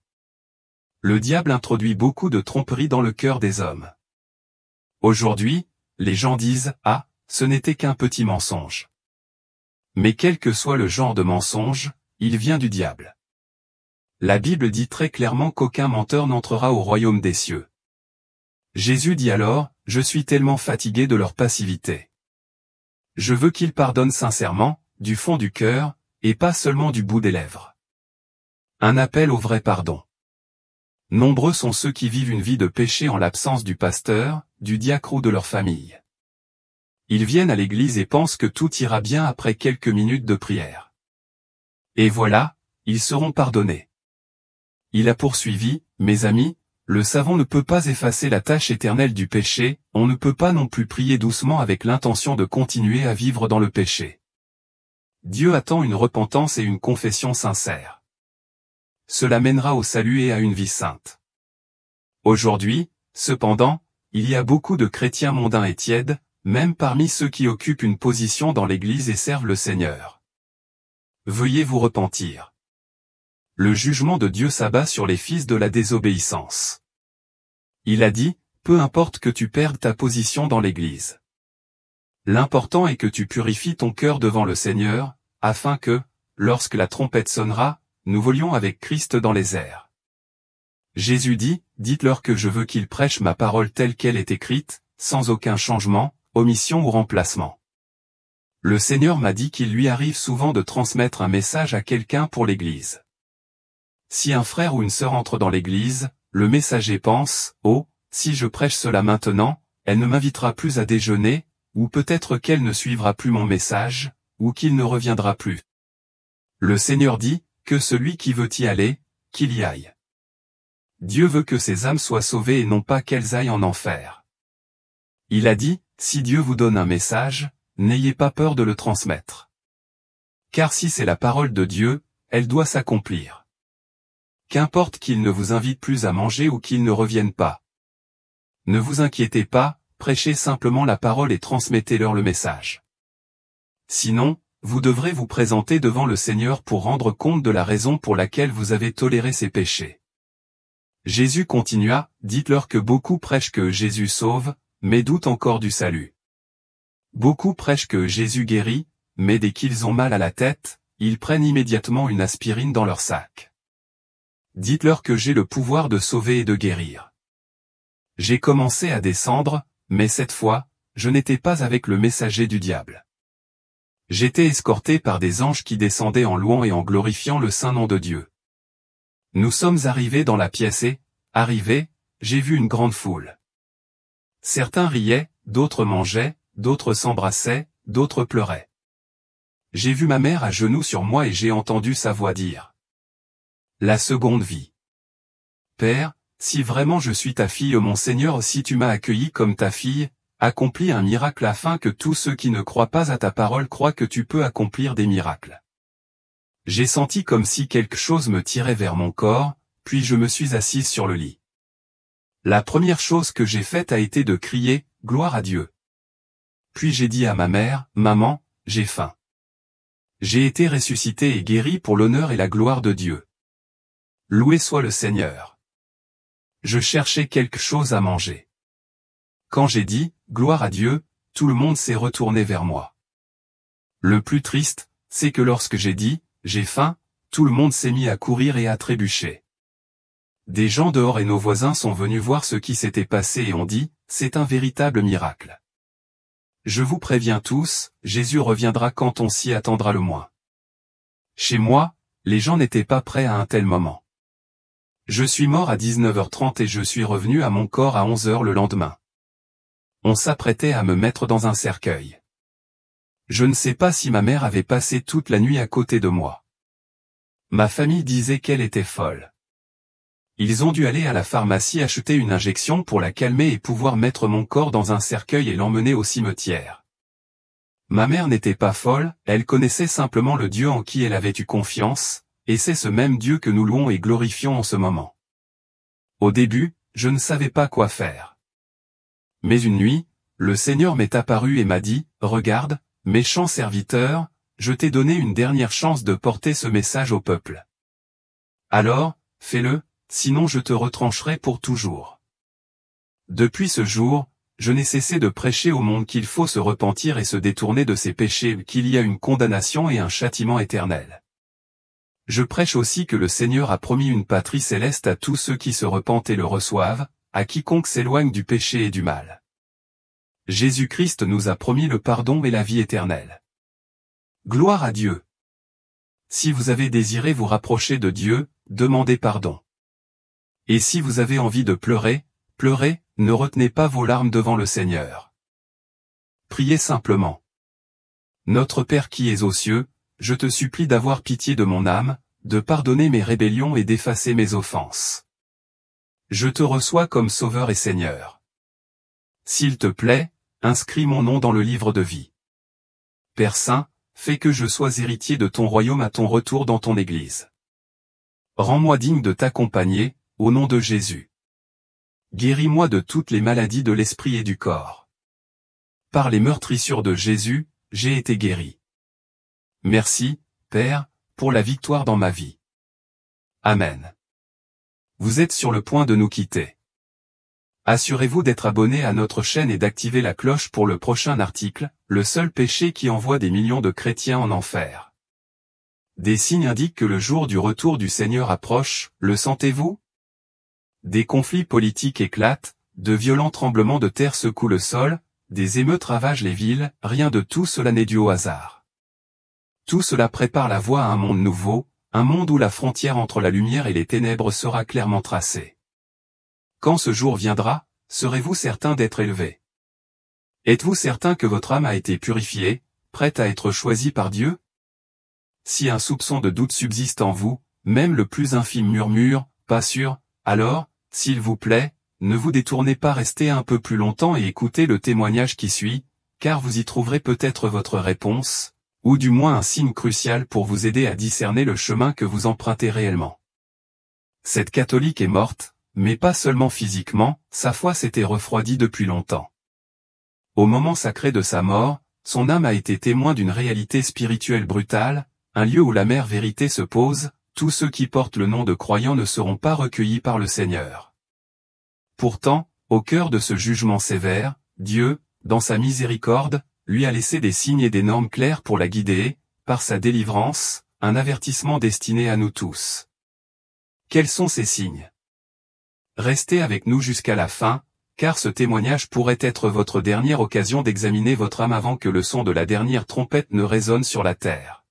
Le diable introduit beaucoup de tromperies dans le cœur des hommes. Aujourd'hui, les gens disent, ah, ce n'était qu'un petit mensonge. Mais quel que soit le genre de mensonge, il vient du diable. La Bible dit très clairement qu'aucun menteur n'entrera au royaume des cieux. Jésus dit alors, je suis tellement fatigué de leur passivité. Je veux qu'ils pardonnent sincèrement, du fond du cœur, et pas seulement du bout des lèvres. Un appel au vrai pardon. Nombreux sont ceux qui vivent une vie de péché en l'absence du pasteur, du diacre ou de leur famille. Ils viennent à l'église et pensent que tout ira bien après quelques minutes de prière. Et voilà, ils seront pardonnés. Il a poursuivi, mes amis, le savon ne peut pas effacer la tâche éternelle du péché, on ne peut pas non plus prier doucement avec l'intention de continuer à vivre dans le péché. Dieu attend une repentance et une confession sincère. Cela mènera au salut et à une vie sainte. Aujourd'hui, cependant, il y a beaucoup de chrétiens mondains et tièdes, même parmi ceux qui occupent une position dans l'Église et servent le Seigneur. Veuillez vous repentir. Le jugement de Dieu s'abat sur les fils de la désobéissance. Il a dit, peu importe que tu perdes ta position dans l'Église. L'important est que tu purifies ton cœur devant le Seigneur, afin que, lorsque la trompette sonnera, nous volions avec Christ dans les airs. Jésus dit, dites-leur que je veux qu'ils prêchent ma parole telle qu'elle est écrite, sans aucun changement, omission ou remplacement. Le Seigneur m'a dit qu'il lui arrive souvent de transmettre un message à quelqu'un pour l'Église. Si un frère ou une sœur entre dans l'Église, le messager pense, oh, si je prêche cela maintenant, elle ne m'invitera plus à déjeuner, ou peut-être qu'elle ne suivra plus mon message, ou qu'il ne reviendra plus. Le Seigneur dit, que celui qui veut y aller, qu'il y aille. Dieu veut que ces âmes soient sauvées et non pas qu'elles aillent en enfer. Il a dit, si Dieu vous donne un message, n'ayez pas peur de le transmettre. Car si c'est la parole de Dieu, elle doit s'accomplir. Qu'importe qu'il ne vous invite plus à manger ou qu'il ne revienne pas. Ne vous inquiétez pas, prêchez simplement la parole et transmettez-leur le message. Sinon, vous devrez vous présenter devant le Seigneur pour rendre compte de la raison pour laquelle vous avez toléré ces péchés. Jésus continua, dites-leur que beaucoup prêchent que Jésus sauve, mais doutent encore du salut. Beaucoup prêchent que Jésus guérit, mais dès qu'ils ont mal à la tête, ils prennent immédiatement une aspirine dans leur sac. Dites-leur que j'ai le pouvoir de sauver et de guérir. J'ai commencé à descendre, mais cette fois, je n'étais pas avec le messager du diable. J'étais escorté par des anges qui descendaient en louant et en glorifiant le saint nom de Dieu. Nous sommes arrivés dans la pièce et, arrivés, j'ai vu une grande foule. Certains riaient, d'autres mangeaient, d'autres s'embrassaient, d'autres pleuraient. J'ai vu ma mère à genoux sur moi et j'ai entendu sa voix dire. La seconde vie. Père, si vraiment je suis ta fille, mon Seigneur, si tu m'as accueilli comme ta fille, accomplis un miracle afin que tous ceux qui ne croient pas à ta parole croient que tu peux accomplir des miracles. J'ai senti comme si quelque chose me tirait vers mon corps, puis je me suis assise sur le lit. La première chose que j'ai faite a été de crier, gloire à Dieu. Puis j'ai dit à ma mère, maman, j'ai faim. J'ai été ressuscité et guéri pour l'honneur et la gloire de Dieu. Loué soit le Seigneur. Je cherchais quelque chose à manger. Quand j'ai dit, gloire à Dieu, tout le monde s'est retourné vers moi. Le plus triste, c'est que lorsque j'ai dit, j'ai faim, tout le monde s'est mis à courir et à trébucher. Des gens dehors et nos voisins sont venus voir ce qui s'était passé et ont dit, c'est un véritable miracle. Je vous préviens tous, Jésus reviendra quand on s'y attendra le moins. Chez moi, les gens n'étaient pas prêts à un tel moment. Je suis mort à 19h30 et je suis revenu à mon corps à 11h le lendemain. On s'apprêtait à me mettre dans un cercueil. Je ne sais pas si ma mère avait passé toute la nuit à côté de moi. Ma famille disait qu'elle était folle. Ils ont dû aller à la pharmacie acheter une injection pour la calmer et pouvoir mettre mon corps dans un cercueil et l'emmener au cimetière. Ma mère n'était pas folle, elle connaissait simplement le Dieu en qui elle avait eu confiance, et c'est ce même Dieu que nous louons et glorifions en ce moment. Au début, je ne savais pas quoi faire. Mais une nuit, le Seigneur m'est apparu et m'a dit, « Regarde, méchant serviteur, je t'ai donné une dernière chance de porter ce message au peuple. Alors, fais-le, sinon je te retrancherai pour toujours. » Depuis ce jour, je n'ai cessé de prêcher au monde qu'il faut se repentir et se détourner de ses péchés, qu'il y a une condamnation et un châtiment éternel. Je prêche aussi que le Seigneur a promis une patrie céleste à tous ceux qui se repentent et le reçoivent, à quiconque s'éloigne du péché et du mal. Jésus-Christ nous a promis le pardon et la vie éternelle. Gloire à Dieu. Si vous avez désiré vous rapprocher de Dieu, demandez pardon. Et si vous avez envie de pleurer, pleurez, ne retenez pas vos larmes devant le Seigneur. Priez simplement. Notre Père qui es aux cieux, je te supplie d'avoir pitié de mon âme, de pardonner mes rébellions et d'effacer mes offenses. Je te reçois comme Sauveur et Seigneur. S'il te plaît, inscris mon nom dans le livre de vie. Père Saint, fais que je sois héritier de ton royaume à ton retour dans ton Église. Rends-moi digne de t'accompagner, au nom de Jésus. Guéris-moi de toutes les maladies de l'esprit et du corps. Par les meurtrissures de Jésus, j'ai été guéri. Merci, Père, pour la victoire dans ma vie. Amen. Vous êtes sur le point de nous quitter. Assurez-vous d'être abonné à notre chaîne et d'activer la cloche pour le prochain article, le seul péché qui envoie des millions de chrétiens en enfer. Des signes indiquent que le jour du retour du Seigneur approche, le sentez-vous? Des conflits politiques éclatent, de violents tremblements de terre secouent le sol, des émeutes ravagent les villes, rien de tout cela n'est dû au hasard. Tout cela prépare la voie à un monde nouveau, un monde où la frontière entre la lumière et les ténèbres sera clairement tracée. Quand ce jour viendra, serez-vous certain d'être élevé? Êtes-vous certain que votre âme a été purifiée, prête à être choisie par Dieu? Si un soupçon de doute subsiste en vous, même le plus infime murmure, « pas sûr », alors, s'il vous plaît, ne vous détournez pas, restez un peu plus longtemps et écoutez le témoignage qui suit, car vous y trouverez peut-être votre réponse, ou du moins un signe crucial pour vous aider à discerner le chemin que vous empruntez réellement. Cette catholique est morte, mais pas seulement physiquement, sa foi s'était refroidie depuis longtemps. Au moment sacré de sa mort, son âme a été témoin d'une réalité spirituelle brutale, un lieu où l'amère vérité se pose, tous ceux qui portent le nom de croyants ne seront pas recueillis par le Seigneur. Pourtant, au cœur de ce jugement sévère, Dieu, dans sa miséricorde, lui a laissé des signes et des normes claires pour la guider, par sa délivrance, un avertissement destiné à nous tous. Quels sont ces signes? Restez avec nous jusqu'à la fin, car ce témoignage pourrait être votre dernière occasion d'examiner votre âme avant que le son de la dernière trompette ne résonne sur la terre.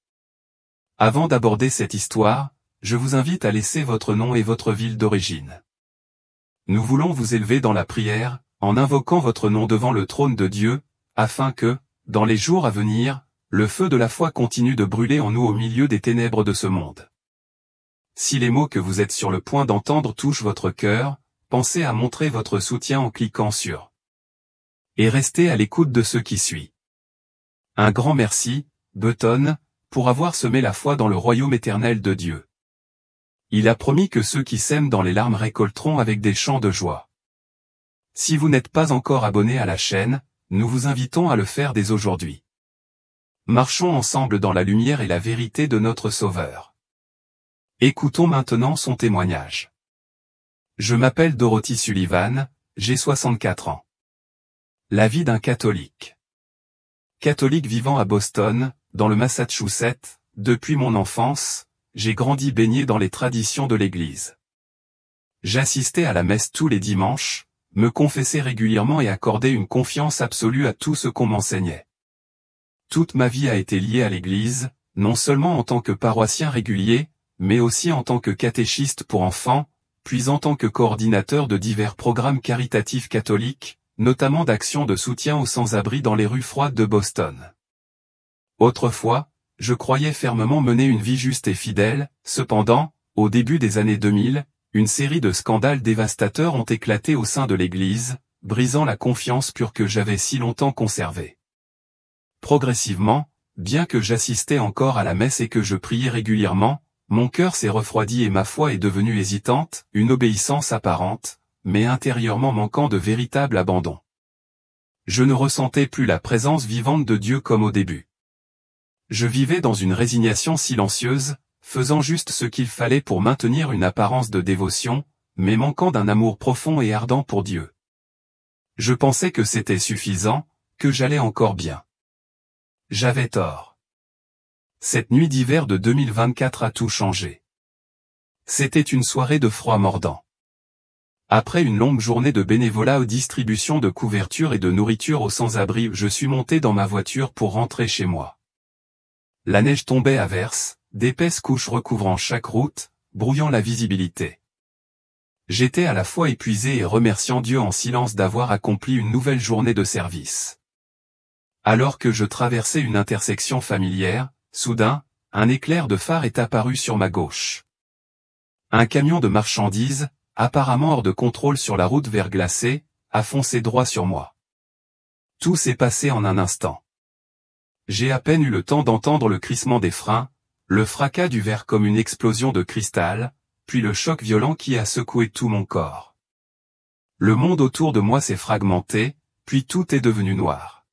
Avant d'aborder cette histoire, je vous invite à laisser votre nom et votre ville d'origine. Nous voulons vous élever dans la prière, en invoquant votre nom devant le trône de Dieu, afin que, dans les jours à venir, le feu de la foi continue de brûler en nous au milieu des ténèbres de ce monde. Si les mots que vous êtes sur le point d'entendre touchent votre cœur, pensez à montrer votre soutien en cliquant sur et restez à l'écoute de ce qui suit. Un grand merci, Button, pour avoir semé la foi dans le royaume éternel de Dieu. Il a promis que ceux qui sèment dans les larmes récolteront avec des chants de joie. Si vous n'êtes pas encore abonné à la chaîne, nous vous invitons à le faire dès aujourd'hui. Marchons ensemble dans la lumière et la vérité de notre Sauveur. Écoutons maintenant son témoignage. Je m'appelle Dorothy Sullivan, j'ai 64 ans. La vie d'un catholique. Catholique vivant à Boston, dans le Massachusetts, depuis mon enfance, j'ai grandi baigné dans les traditions de l'Église. J'assistais à la messe tous les dimanches, me confessais régulièrement et accordais une confiance absolue à tout ce qu'on m'enseignait. Toute ma vie a été liée à l'Église, non seulement en tant que paroissien régulier, mais aussi en tant que catéchiste pour enfants, puis en tant que coordinateur de divers programmes caritatifs catholiques, notamment d'actions de soutien aux sans-abri dans les rues froides de Boston. Autrefois, je croyais fermement mener une vie juste et fidèle, cependant, au début des années 2000, une série de scandales dévastateurs ont éclaté au sein de l'Église, brisant la confiance pure que j'avais si longtemps conservée. Progressivement, bien que j'assistais encore à la messe et que je priais régulièrement, mon cœur s'est refroidi et ma foi est devenue hésitante, une obéissance apparente, mais intérieurement manquant de véritable abandon. Je ne ressentais plus la présence vivante de Dieu comme au début. Je vivais dans une résignation silencieuse, faisant juste ce qu'il fallait pour maintenir une apparence de dévotion, mais manquant d'un amour profond et ardent pour Dieu. Je pensais que c'était suffisant, que j'allais encore bien. J'avais tort. Cette nuit d'hiver de 2024 a tout changé. C'était une soirée de froid mordant. Après une longue journée de bénévolat aux distributions de couvertures et de nourriture aux sans-abri, je suis monté dans ma voiture pour rentrer chez moi. La neige tombait à verse, d'épaisses couches recouvrant chaque route, brouillant la visibilité. J'étais à la fois épuisé et remerciant Dieu en silence d'avoir accompli une nouvelle journée de service. Alors que je traversais une intersection familière, soudain, un éclair de phare est apparu sur ma gauche. Un camion de marchandises, apparemment hors de contrôle sur la route verglacée, a foncé droit sur moi. Tout s'est passé en un instant. J'ai à peine eu le temps d'entendre le crissement des freins, le fracas du verre comme une explosion de cristal, puis le choc violent qui a secoué tout mon corps. Le monde autour de moi s'est fragmenté, puis tout est devenu noir.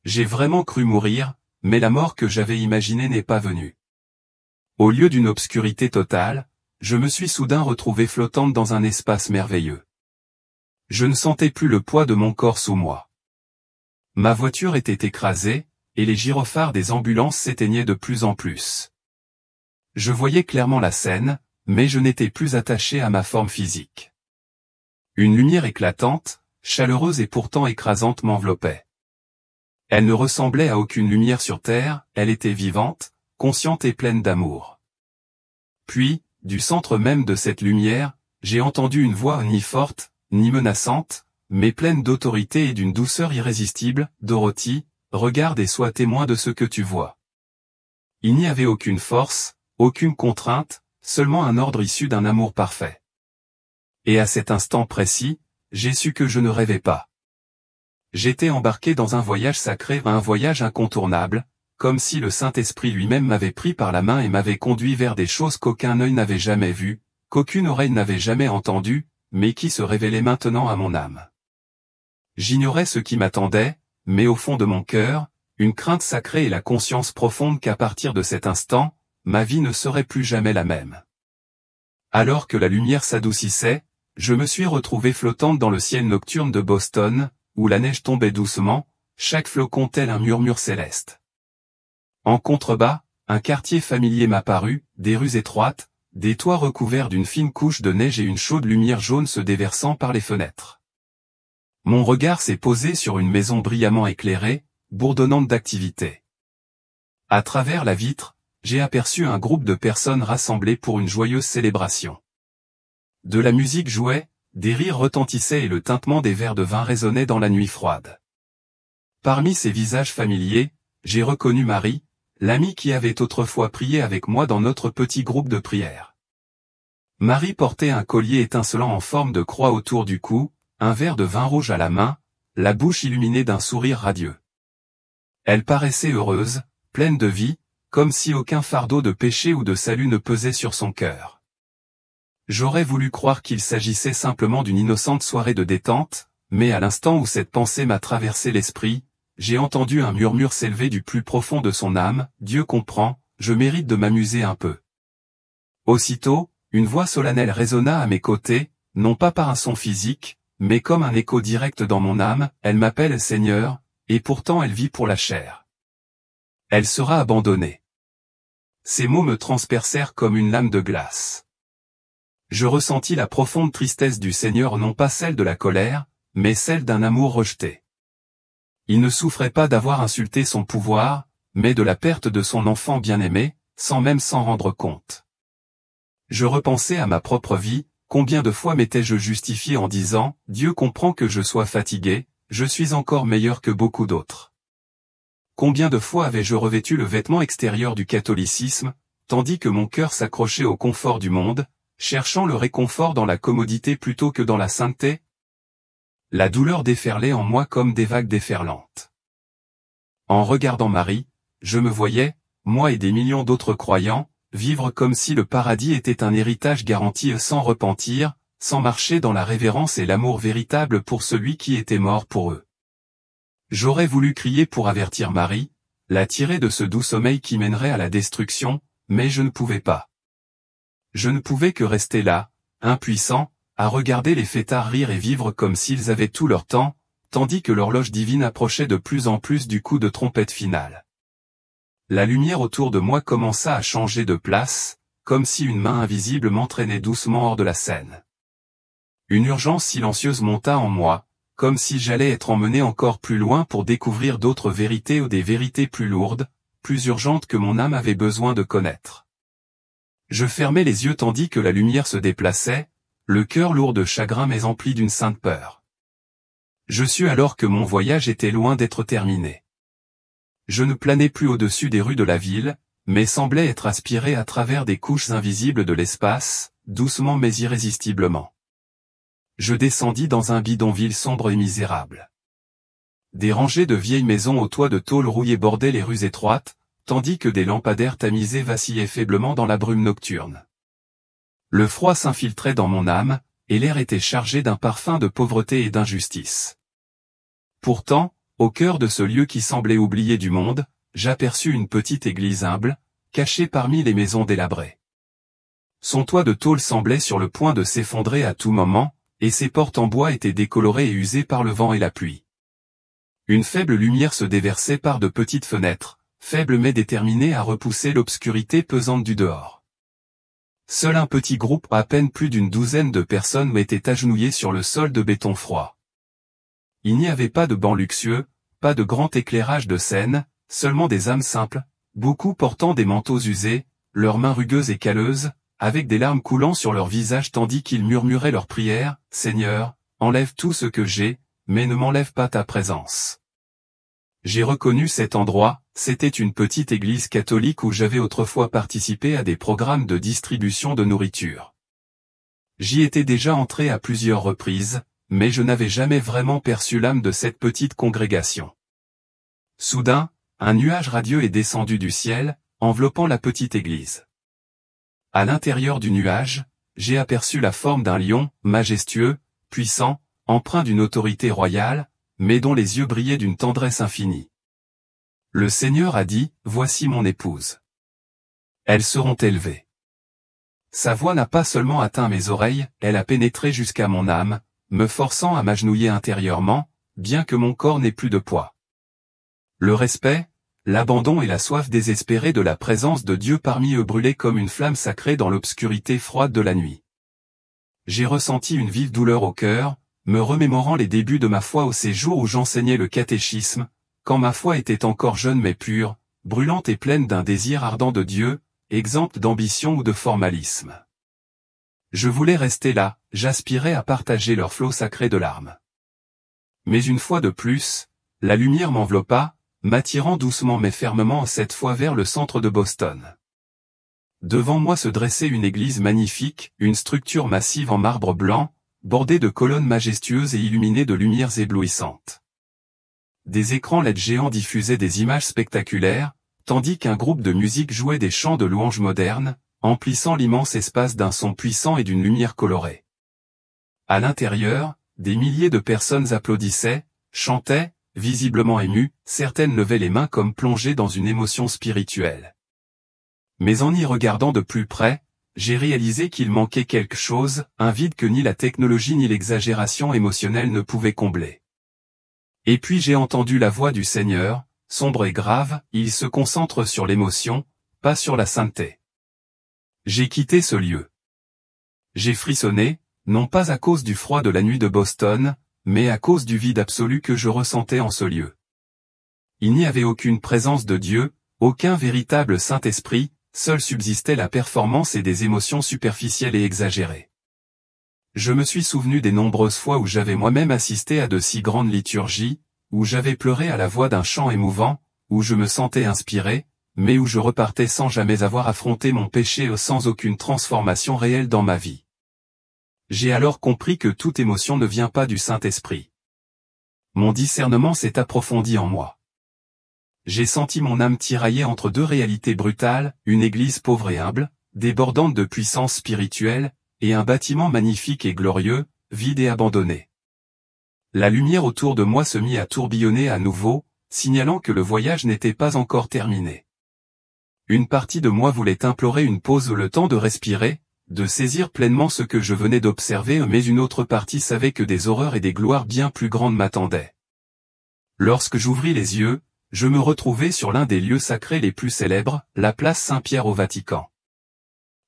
J'ai vraiment cru mourir, mais la mort que j'avais imaginée n'est pas venue. Au lieu d'une obscurité totale, je me suis soudain retrouvé flottante dans un espace merveilleux. Je ne sentais plus le poids de mon corps sous moi. Ma voiture était écrasée, et les gyrophares des ambulances s'éteignaient de plus en plus. Je voyais clairement la scène, mais je n'étais plus attaché à ma forme physique. Une lumière éclatante, chaleureuse et pourtant écrasante m'enveloppait. Elle ne ressemblait à aucune lumière sur Terre, elle était vivante, consciente et pleine d'amour. Puis, du centre même de cette lumière, j'ai entendu une voix ni forte, ni menaçante, mais pleine d'autorité et d'une douceur irrésistible. « Dorothy, regarde et sois témoin de ce que tu vois. » Il n'y avait aucune force, aucune contrainte, seulement un ordre issu d'un amour parfait. Et à cet instant précis, j'ai su que je ne rêvais pas. J'étais embarqué dans un voyage sacré, un voyage incontournable, comme si le Saint-Esprit lui-même m'avait pris par la main et m'avait conduit vers des choses qu'aucun œil n'avait jamais vues, qu'aucune oreille n'avait jamais entendues, mais qui se révélaient maintenant à mon âme. J'ignorais ce qui m'attendait, mais au fond de mon cœur, une crainte sacrée et la conscience profonde qu'à partir de cet instant, ma vie ne serait plus jamais la même. Alors que la lumière s'adoucissait, je me suis retrouvé flottante dans le ciel nocturne de Boston, où la neige tombait doucement, chaque flocon tel un murmure céleste. En contrebas, un quartier familier m'apparut, des rues étroites, des toits recouverts d'une fine couche de neige et une chaude lumière jaune se déversant par les fenêtres. Mon regard s'est posé sur une maison brillamment éclairée, bourdonnante d'activité. À travers la vitre, j'ai aperçu un groupe de personnes rassemblées pour une joyeuse célébration. De la musique jouait, des rires retentissaient et le tintement des verres de vin résonnait dans la nuit froide. Parmi ces visages familiers, j'ai reconnu Marie, l'amie qui avait autrefois prié avec moi dans notre petit groupe de prière. Marie portait un collier étincelant en forme de croix autour du cou, un verre de vin rouge à la main, la bouche illuminée d'un sourire radieux. Elle paraissait heureuse, pleine de vie, comme si aucun fardeau de péché ou de salut ne pesait sur son cœur. J'aurais voulu croire qu'il s'agissait simplement d'une innocente soirée de détente, mais à l'instant où cette pensée m'a traversé l'esprit, j'ai entendu un murmure s'élever du plus profond de son âme, « Dieu comprend, je mérite de m'amuser un peu. » Aussitôt, une voix solennelle résonna à mes côtés, non pas par un son physique, mais comme un écho direct dans mon âme, « Elle m'appelle Seigneur, et pourtant elle vit pour la chair. Elle sera abandonnée. » Ces mots me transpercèrent comme une lame de glace. Je ressentis la profonde tristesse du Seigneur, non pas celle de la colère, mais celle d'un amour rejeté. Il ne souffrait pas d'avoir insulté son pouvoir, mais de la perte de son enfant bien-aimé, sans même s'en rendre compte. Je repensais à ma propre vie, combien de fois m'étais-je justifié en disant « Dieu comprend que je sois fatigué, je suis encore meilleur que beaucoup d'autres ». Combien de fois avais-je revêtu le vêtement extérieur du catholicisme, tandis que mon cœur s'accrochait au confort du monde, cherchant le réconfort dans la commodité plutôt que dans la sainteté? La douleur déferlait en moi comme des vagues déferlantes. En regardant Marie, je me voyais, moi et des millions d'autres croyants, vivre comme si le paradis était un héritage garanti sans repentir, sans marcher dans la révérence et l'amour véritable pour celui qui était mort pour eux. J'aurais voulu crier pour avertir Marie, la tirer de ce doux sommeil qui mènerait à la destruction, mais je ne pouvais pas. Je ne pouvais que rester là, impuissant, à regarder les fêtards rire et vivre comme s'ils avaient tout leur temps, tandis que l'horloge divine approchait de plus en plus du coup de trompette finale. La lumière autour de moi commença à changer de place, comme si une main invisible m'entraînait doucement hors de la scène. Une urgence silencieuse monta en moi, comme si j'allais être emmené encore plus loin pour découvrir d'autres vérités ou des vérités plus lourdes, plus urgentes que mon âme avait besoin de connaître. Je fermais les yeux tandis que la lumière se déplaçait, le cœur lourd de chagrin mais empli d'une sainte peur. Je sus alors que mon voyage était loin d'être terminé. Je ne planais plus au-dessus des rues de la ville, mais semblais être aspiré à travers des couches invisibles de l'espace, doucement mais irrésistiblement. Je descendis dans un bidonville sombre et misérable. Des rangées de vieilles maisons aux toits de tôle rouillés bordaient les rues étroites, tandis que des lampadaires tamisés vacillaient faiblement dans la brume nocturne. Le froid s'infiltrait dans mon âme, et l'air était chargé d'un parfum de pauvreté et d'injustice. Pourtant, au cœur de ce lieu qui semblait oublié du monde, j'aperçus une petite église humble, cachée parmi les maisons délabrées. Son toit de tôle semblait sur le point de s'effondrer à tout moment, et ses portes en bois étaient décolorées et usées par le vent et la pluie. Une faible lumière se déversait par de petites fenêtres, faible mais déterminée à repousser l'obscurité pesante du dehors. Seul un petit groupe, à peine plus d'une douzaine de personnes, était agenouillé sur le sol de béton froid. Il n'y avait pas de bancs luxueux, pas de grand éclairage de scène, seulement des âmes simples, beaucoup portant des manteaux usés, leurs mains rugueuses et calleuses, avec des larmes coulant sur leurs visages tandis qu'ils murmuraient leurs prières, « Seigneur, enlève tout ce que j'ai, mais ne m'enlève pas ta présence. » J'ai reconnu cet endroit, c'était une petite église catholique où j'avais autrefois participé à des programmes de distribution de nourriture. J'y étais déjà entré à plusieurs reprises, mais je n'avais jamais vraiment perçu l'âme de cette petite congrégation. Soudain, un nuage radieux est descendu du ciel, enveloppant la petite église. À l'intérieur du nuage, j'ai aperçu la forme d'un lion, majestueux, puissant, empreint d'une autorité royale, mais dont les yeux brillaient d'une tendresse infinie. Le Seigneur a dit, « Voici mon épouse. Elles seront élevées. » Sa voix n'a pas seulement atteint mes oreilles, elle a pénétré jusqu'à mon âme, me forçant à m'agenouiller intérieurement, bien que mon corps n'ait plus de poids. Le respect, l'abandon et la soif désespérée de la présence de Dieu parmi eux brûlaient comme une flamme sacrée dans l'obscurité froide de la nuit. J'ai ressenti une vive douleur au cœur, me remémorant les débuts de ma foi au séjour où j'enseignais le catéchisme, quand ma foi était encore jeune mais pure, brûlante et pleine d'un désir ardent de Dieu, exempte d'ambition ou de formalisme. Je voulais rester là, j'aspirais à partager leur flot sacré de larmes. Mais une fois de plus, la lumière m'enveloppa, m'attirant doucement mais fermement cette fois vers le centre de Boston. Devant moi se dressait une église magnifique, une structure massive en marbre blanc, bordée de colonnes majestueuses et illuminée de lumières éblouissantes. Des écrans LED géants diffusaient des images spectaculaires, tandis qu'un groupe de musique jouait des chants de louanges modernes, emplissant l'immense espace d'un son puissant et d'une lumière colorée. À l'intérieur, des milliers de personnes applaudissaient, chantaient, visiblement émues, certaines levaient les mains comme plongées dans une émotion spirituelle. Mais en y regardant de plus près, j'ai réalisé qu'il manquait quelque chose, un vide que ni la technologie ni l'exagération émotionnelle ne pouvaient combler. Et puis j'ai entendu la voix du Seigneur, sombre et grave, il se concentre sur l'émotion, pas sur la sainteté. J'ai quitté ce lieu. J'ai frissonné, non pas à cause du froid de la nuit de Boston, mais à cause du vide absolu que je ressentais en ce lieu. Il n'y avait aucune présence de Dieu, aucun véritable Saint-Esprit, seule subsistait la performance et des émotions superficielles et exagérées. Je me suis souvenu des nombreuses fois où j'avais moi-même assisté à de si grandes liturgies, où j'avais pleuré à la voix d'un chant émouvant, où je me sentais inspiré, mais où je repartais sans jamais avoir affronté mon péché sans aucune transformation réelle dans ma vie. J'ai alors compris que toute émotion ne vient pas du Saint-Esprit. Mon discernement s'est approfondi en moi. J'ai senti mon âme tiraillée entre deux réalités brutales, une église pauvre et humble, débordante de puissance spirituelle, et un bâtiment magnifique et glorieux, vide et abandonné. La lumière autour de moi se mit à tourbillonner à nouveau, signalant que le voyage n'était pas encore terminé. Une partie de moi voulait implorer une pause, le temps de respirer, de saisir pleinement ce que je venais d'observer, mais une autre partie savait que des horreurs et des gloires bien plus grandes m'attendaient. Lorsque j'ouvris les yeux, je me retrouvais sur l'un des lieux sacrés les plus célèbres, la place Saint-Pierre au Vatican.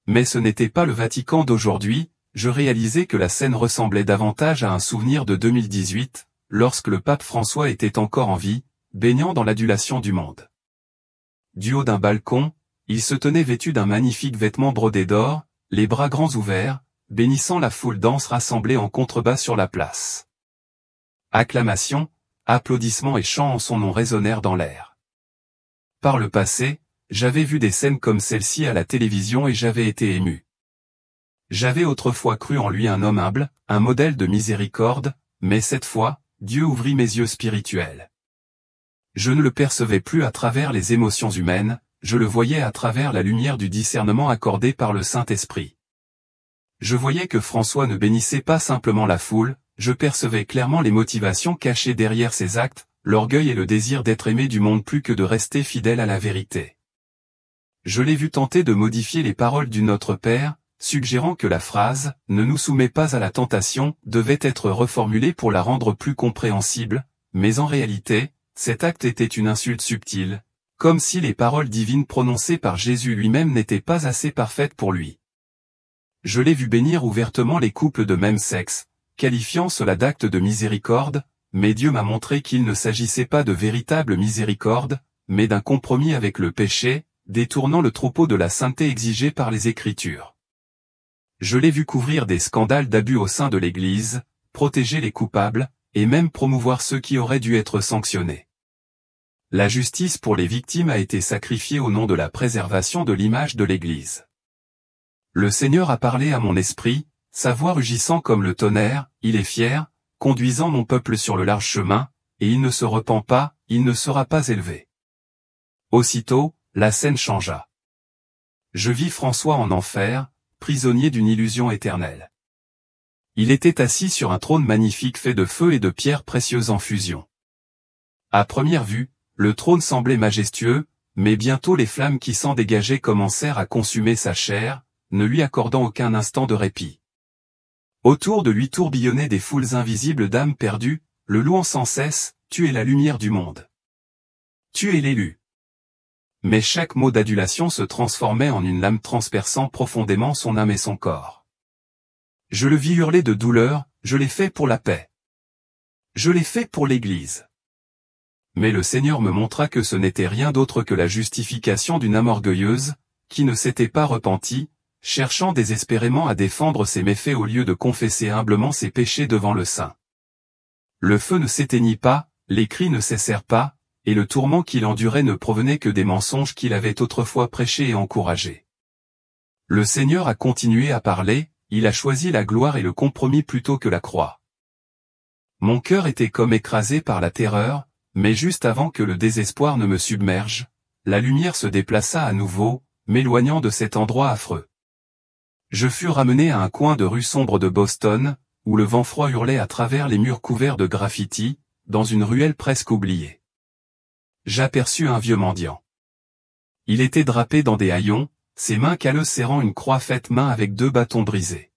Mais ce n'était pas le Vatican d'aujourd'hui, je réalisais que la scène ressemblait davantage à un souvenir de 2018, lorsque le pape François était encore en vie, baignant dans l'adulation du monde. Du haut d'un balcon, il se tenait vêtu d'un magnifique vêtement brodé d'or, les bras grands ouverts, bénissant la foule dense rassemblée en contrebas sur la place. Acclamations, applaudissements et chants en son nom résonnèrent dans l'air. Par le passé, j'avais vu des scènes comme celle-ci à la télévision et j'avais été ému. J'avais autrefois cru en lui un homme humble, un modèle de miséricorde, mais cette fois, Dieu ouvrit mes yeux spirituels. Je ne le percevais plus à travers les émotions humaines, je le voyais à travers la lumière du discernement accordé par le Saint-Esprit. Je voyais que François ne bénissait pas simplement la foule, je percevais clairement les motivations cachées derrière ses actes, l'orgueil et le désir d'être aimé du monde plus que de rester fidèle à la vérité. Je l'ai vu tenter de modifier les paroles du Notre Père, suggérant que la phrase « Ne nous soumets pas à la tentation » devait être reformulée pour la rendre plus compréhensible, mais en réalité, cet acte était une insulte subtile, comme si les paroles divines prononcées par Jésus lui-même n'étaient pas assez parfaites pour lui. Je l'ai vu bénir ouvertement les couples de même sexe, qualifiant cela d'acte de miséricorde, mais Dieu m'a montré qu'il ne s'agissait pas de véritable miséricorde, mais d'un compromis avec le péché, détournant le troupeau de la sainteté exigée par les Écritures. Je l'ai vu couvrir des scandales d'abus au sein de l'Église, protéger les coupables, et même promouvoir ceux qui auraient dû être sanctionnés. La justice pour les victimes a été sacrifiée au nom de la préservation de l'image de l'Église. Le Seigneur a parlé à mon esprit, sa voix rugissant comme le tonnerre, il est fier, conduisant mon peuple sur le large chemin, et il ne se repent pas, il ne sera pas élevé. Aussitôt, la scène changea. Je vis François en enfer, prisonnier d'une illusion éternelle. Il était assis sur un trône magnifique fait de feu et de pierres précieuses en fusion. À première vue, le trône semblait majestueux, mais bientôt les flammes qui s'en dégageaient commencèrent à consumer sa chair, ne lui accordant aucun instant de répit. Autour de lui tourbillonnaient des foules invisibles d'âmes perdues, le louant sans cesse, « Tu es la lumière du monde. Tu es l'élu. » Mais chaque mot d'adulation se transformait en une lame transperçant profondément son âme et son corps. Je le vis hurler de douleur, « Je l'ai fait pour la paix. Je l'ai fait pour l'Église. » Mais le Seigneur me montra que ce n'était rien d'autre que la justification d'une âme orgueilleuse, qui ne s'était pas repentie, cherchant désespérément à défendre ses méfaits au lieu de confesser humblement ses péchés devant le Saint. Le feu ne s'éteignit pas, les cris ne cessèrent pas, et le tourment qu'il endurait ne provenait que des mensonges qu'il avait autrefois prêchés et encouragés. Le Seigneur a continué à parler, il a choisi la gloire et le compromis plutôt que la croix. Mon cœur était comme écrasé par la terreur, mais juste avant que le désespoir ne me submerge, la lumière se déplaça à nouveau, m'éloignant de cet endroit affreux. Je fus ramené à un coin de rue sombre de Boston, où le vent froid hurlait à travers les murs couverts de graffitis, dans une ruelle presque oubliée. J'aperçus un vieux mendiant. Il était drapé dans des haillons, ses mains calleuses serrant une croix faite main avec 2 bâtons brisés.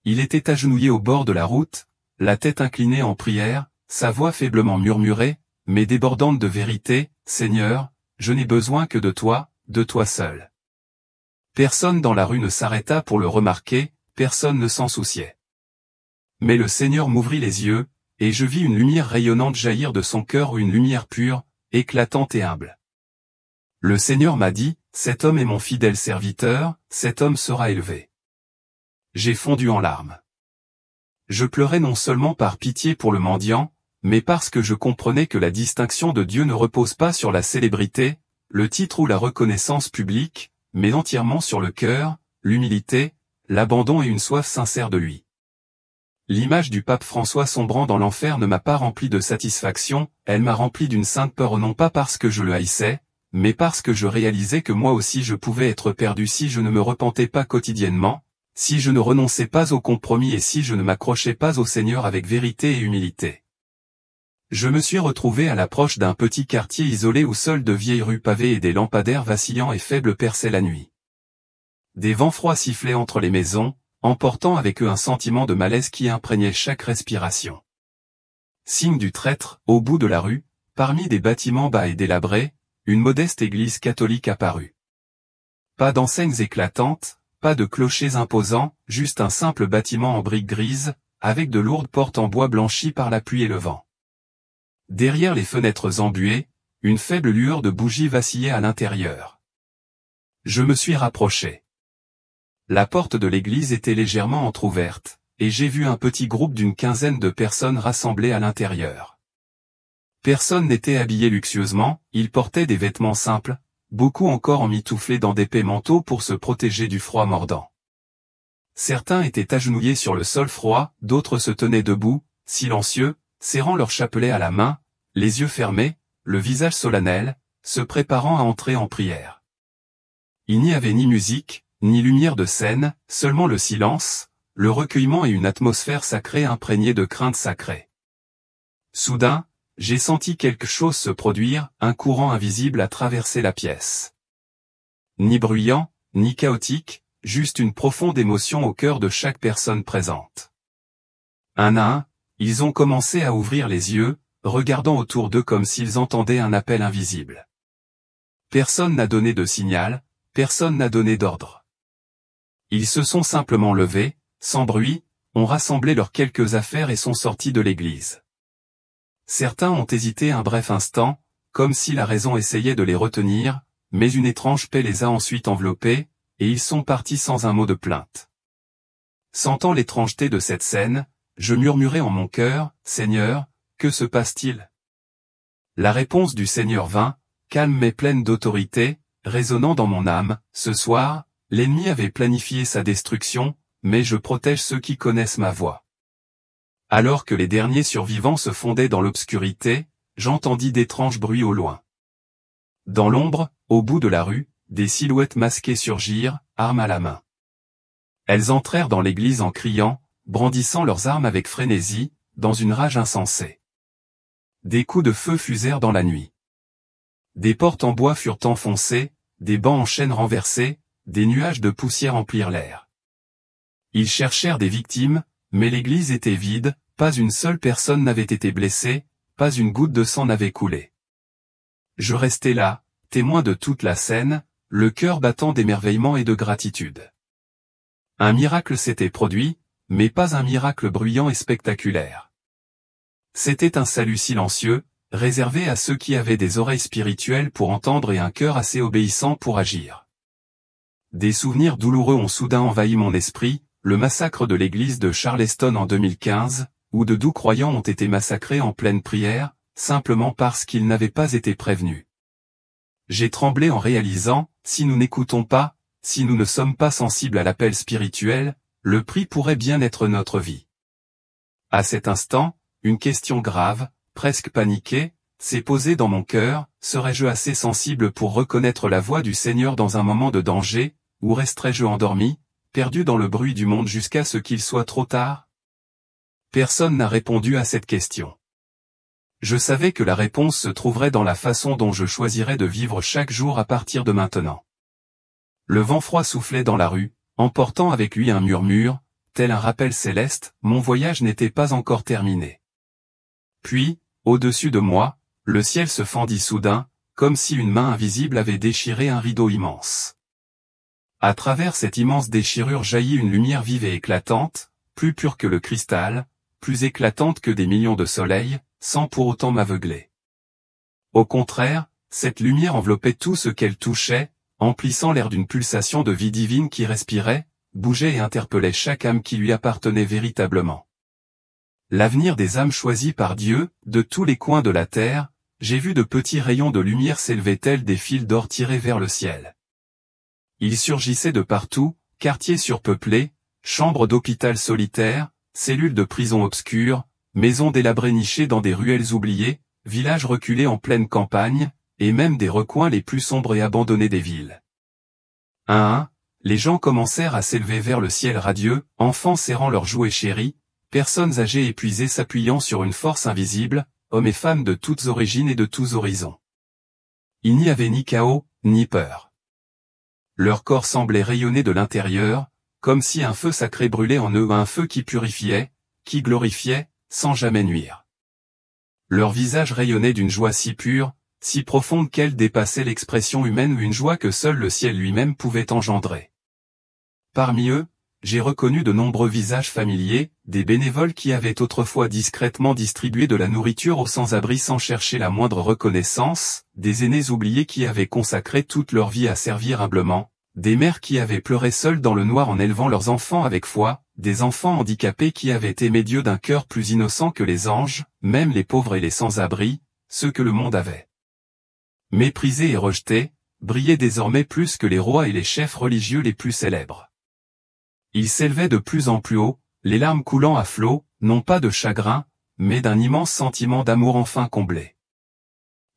Il était agenouillé au bord de la route, la tête inclinée en prière, sa voix faiblement murmurée, mais débordante de vérité, « Seigneur, je n'ai besoin que de toi seul. » Personne dans la rue ne s'arrêta pour le remarquer, personne ne s'en souciait. Mais le Seigneur m'ouvrit les yeux, et je vis une lumière rayonnante jaillir de son cœur, une lumière pure, éclatante et humble. Le Seigneur m'a dit, cet homme est mon fidèle serviteur, cet homme sera élevé. J'ai fondu en larmes. Je pleurais non seulement par pitié pour le mendiant, mais parce que je comprenais que la distinction de Dieu ne repose pas sur la célébrité, le titre ou la reconnaissance publique, mais entièrement sur le cœur, l'humilité, l'abandon et une soif sincère de lui. L'image du pape François sombrant dans l'enfer ne m'a pas rempli de satisfaction, elle m'a rempli d'une sainte peur, non pas parce que je le haïssais, mais parce que je réalisais que moi aussi je pouvais être perdu si je ne me repentais pas quotidiennement, si je ne renonçais pas au compromis et si je ne m'accrochais pas au Seigneur avec vérité et humilité. Je me suis retrouvé à l'approche d'un petit quartier isolé où seules de vieilles rues pavées et des lampadaires vacillants et faibles perçaient la nuit. Des vents froids sifflaient entre les maisons, emportant avec eux un sentiment de malaise qui imprégnait chaque respiration. Signe du traître, au bout de la rue, parmi des bâtiments bas et délabrés, une modeste église catholique apparut. Pas d'enseignes éclatantes, pas de clochers imposants, juste un simple bâtiment en briques grises, avec de lourdes portes en bois blanchies par la pluie et le vent. Derrière les fenêtres embuées, une faible lueur de bougies vacillait à l'intérieur. Je me suis rapproché. La porte de l'église était légèrement entr'ouverte, et j'ai vu un petit groupe d'une quinzaine de personnes rassemblées à l'intérieur. Personne n'était habillé luxueusement, ils portaient des vêtements simples, beaucoup encore emmitouflés dans d'épais manteaux pour se protéger du froid mordant. Certains étaient agenouillés sur le sol froid, d'autres se tenaient debout, silencieux, serrant leur chapelet à la main, les yeux fermés, le visage solennel, se préparant à entrer en prière. Il n'y avait ni musique, ni lumière de scène, seulement le silence, le recueillement et une atmosphère sacrée imprégnée de crainte sacrée. Soudain, j'ai senti quelque chose se produire, un courant invisible a traversé la pièce. Ni bruyant, ni chaotique, juste une profonde émotion au cœur de chaque personne présente. Un à un, ils ont commencé à ouvrir les yeux, regardant autour d'eux comme s'ils entendaient un appel invisible. Personne n'a donné de signal, personne n'a donné d'ordre. Ils se sont simplement levés, sans bruit, ont rassemblé leurs quelques affaires et sont sortis de l'église. Certains ont hésité un bref instant, comme si la raison essayait de les retenir, mais une étrange paix les a ensuite enveloppés, et ils sont partis sans un mot de plainte. Sentant l'étrangeté de cette scène, je murmurai en mon cœur, « Seigneur, que se passe-t-il » La réponse du Seigneur vint, calme mais pleine d'autorité, résonnant dans mon âme, « Ce soir, l'ennemi avait planifié sa destruction, mais je protège ceux qui connaissent ma voix. » Alors que les derniers survivants se fondaient dans l'obscurité, j'entendis d'étranges bruits au loin. Dans l'ombre, au bout de la rue, des silhouettes masquées surgirent, armes à la main. Elles entrèrent dans l'église en criant, brandissant leurs armes avec frénésie, dans une rage insensée. Des coups de feu fusèrent dans la nuit. Des portes en bois furent enfoncées, des bancs en chêne renversés, des nuages de poussière emplirent l'air. Ils cherchèrent des victimes, mais l'église était vide, pas une seule personne n'avait été blessée, pas une goutte de sang n'avait coulé. Je restais là, témoin de toute la scène, le cœur battant d'émerveillement et de gratitude. Un miracle s'était produit, mais pas un miracle bruyant et spectaculaire. C'était un salut silencieux, réservé à ceux qui avaient des oreilles spirituelles pour entendre et un cœur assez obéissant pour agir. Des souvenirs douloureux ont soudain envahi mon esprit, le massacre de l'église de Charleston en 2015, où de doux croyants ont été massacrés en pleine prière, simplement parce qu'ils n'avaient pas été prévenus. J'ai tremblé en réalisant, si nous n'écoutons pas, si nous ne sommes pas sensibles à l'appel spirituel, le prix pourrait bien être notre vie. À cet instant, une question grave, presque paniquée, s'est posée dans mon cœur, serais-je assez sensible pour reconnaître la voix du Seigneur dans un moment de danger, ou resterais-je endormi, perdu dans le bruit du monde jusqu'à ce qu'il soit trop tard ? Personne n'a répondu à cette question. Je savais que la réponse se trouverait dans la façon dont je choisirais de vivre chaque jour à partir de maintenant. Le vent froid soufflait dans la rue, emportant avec lui un murmure, tel un rappel céleste, mon voyage n'était pas encore terminé. Puis, au-dessus de moi, le ciel se fendit soudain, comme si une main invisible avait déchiré un rideau immense. À travers cette immense déchirure jaillit une lumière vive et éclatante, plus pure que le cristal, plus éclatante que des millions de soleils, sans pour autant m'aveugler. Au contraire, cette lumière enveloppait tout ce qu'elle touchait, emplissant l'air d'une pulsation de vie divine qui respirait, bougeait et interpellait chaque âme qui lui appartenait véritablement. L'avenir des âmes choisies par Dieu, de tous les coins de la terre, j'ai vu de petits rayons de lumière s'élever tels des fils d'or tirés vers le ciel. Ils surgissaient de partout, quartiers surpeuplés, chambres d'hôpital solitaires, cellules de prison obscures, maisons délabrées nichées dans des ruelles oubliées, villages reculés en pleine campagne, et même des recoins les plus sombres et abandonnés des villes. Un à un, les gens commencèrent à s'élever vers le ciel radieux, enfants serrant leurs jouets chéris, personnes âgées épuisées s'appuyant sur une force invisible, hommes et femmes de toutes origines et de tous horizons. Il n'y avait ni chaos, ni peur. Leur corps semblait rayonner de l'intérieur, comme si un feu sacré brûlait en eux, un feu qui purifiait, qui glorifiait, sans jamais nuire. Leur visage rayonnait d'une joie si pure, si profonde qu'elle dépassait l'expression humaine ou une joie que seul le ciel lui-même pouvait engendrer. Parmi eux, j'ai reconnu de nombreux visages familiers, des bénévoles qui avaient autrefois discrètement distribué de la nourriture aux sans-abri sans chercher la moindre reconnaissance, des aînés oubliés qui avaient consacré toute leur vie à servir humblement, des mères qui avaient pleuré seules dans le noir en élevant leurs enfants avec foi, des enfants handicapés qui avaient aimé Dieu d'un cœur plus innocent que les anges, même les pauvres et les sans-abri, ceux que le monde avait méprisés et rejetés, brillaient désormais plus que les rois et les chefs religieux les plus célèbres. Ils s'élevaient de plus en plus haut, les larmes coulant à flots, non pas de chagrin, mais d'un immense sentiment d'amour enfin comblé.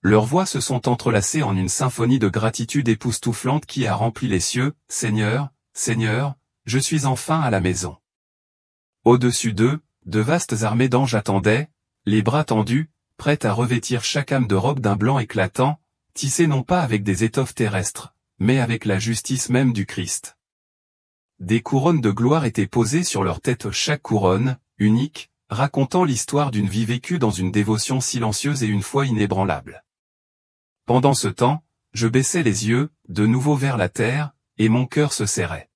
Leurs voix se sont entrelacées en une symphonie de gratitude époustouflante qui a rempli les cieux. « Seigneur, Seigneur, je suis enfin à la maison. » Au-dessus d'eux, de vastes armées d'anges attendaient, les bras tendus, prêtes à revêtir chaque âme de robe d'un blanc éclatant, tissée non pas avec des étoffes terrestres, mais avec la justice même du Christ. Des couronnes de gloire étaient posées sur leur tête, chaque couronne, unique, racontant l'histoire d'une vie vécue dans une dévotion silencieuse et une foi inébranlable. Pendant ce temps, je baissais les yeux, de nouveau vers la terre, et mon cœur se serrait.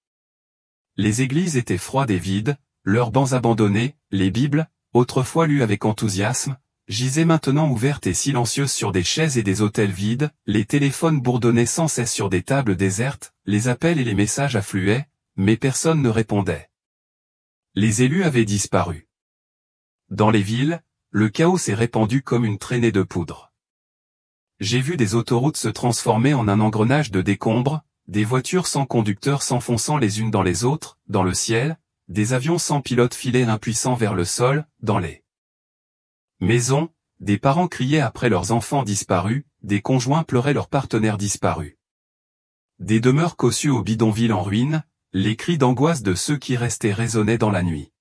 Les églises étaient froides et vides, leurs bancs abandonnés, les Bibles, autrefois lues avec enthousiasme, gisaient maintenant ouvertes et silencieuses sur des chaises et des autels vides, les téléphones bourdonnaient sans cesse sur des tables désertes, les appels et les messages affluaient, mais personne ne répondait. Les élus avaient disparu. Dans les villes, le chaos s'est répandu comme une traînée de poudre. J'ai vu des autoroutes se transformer en un engrenage de décombres, des voitures sans conducteur s'enfonçant les unes dans les autres, dans le ciel, des avions sans pilote filaient impuissants vers le sol, dans les maisons, des parents criaient après leurs enfants disparus, des conjoints pleuraient leurs partenaires disparus. Des demeures cossues aux bidonvilles en ruine, les cris d'angoisse de ceux qui restaient résonnaient dans la nuit.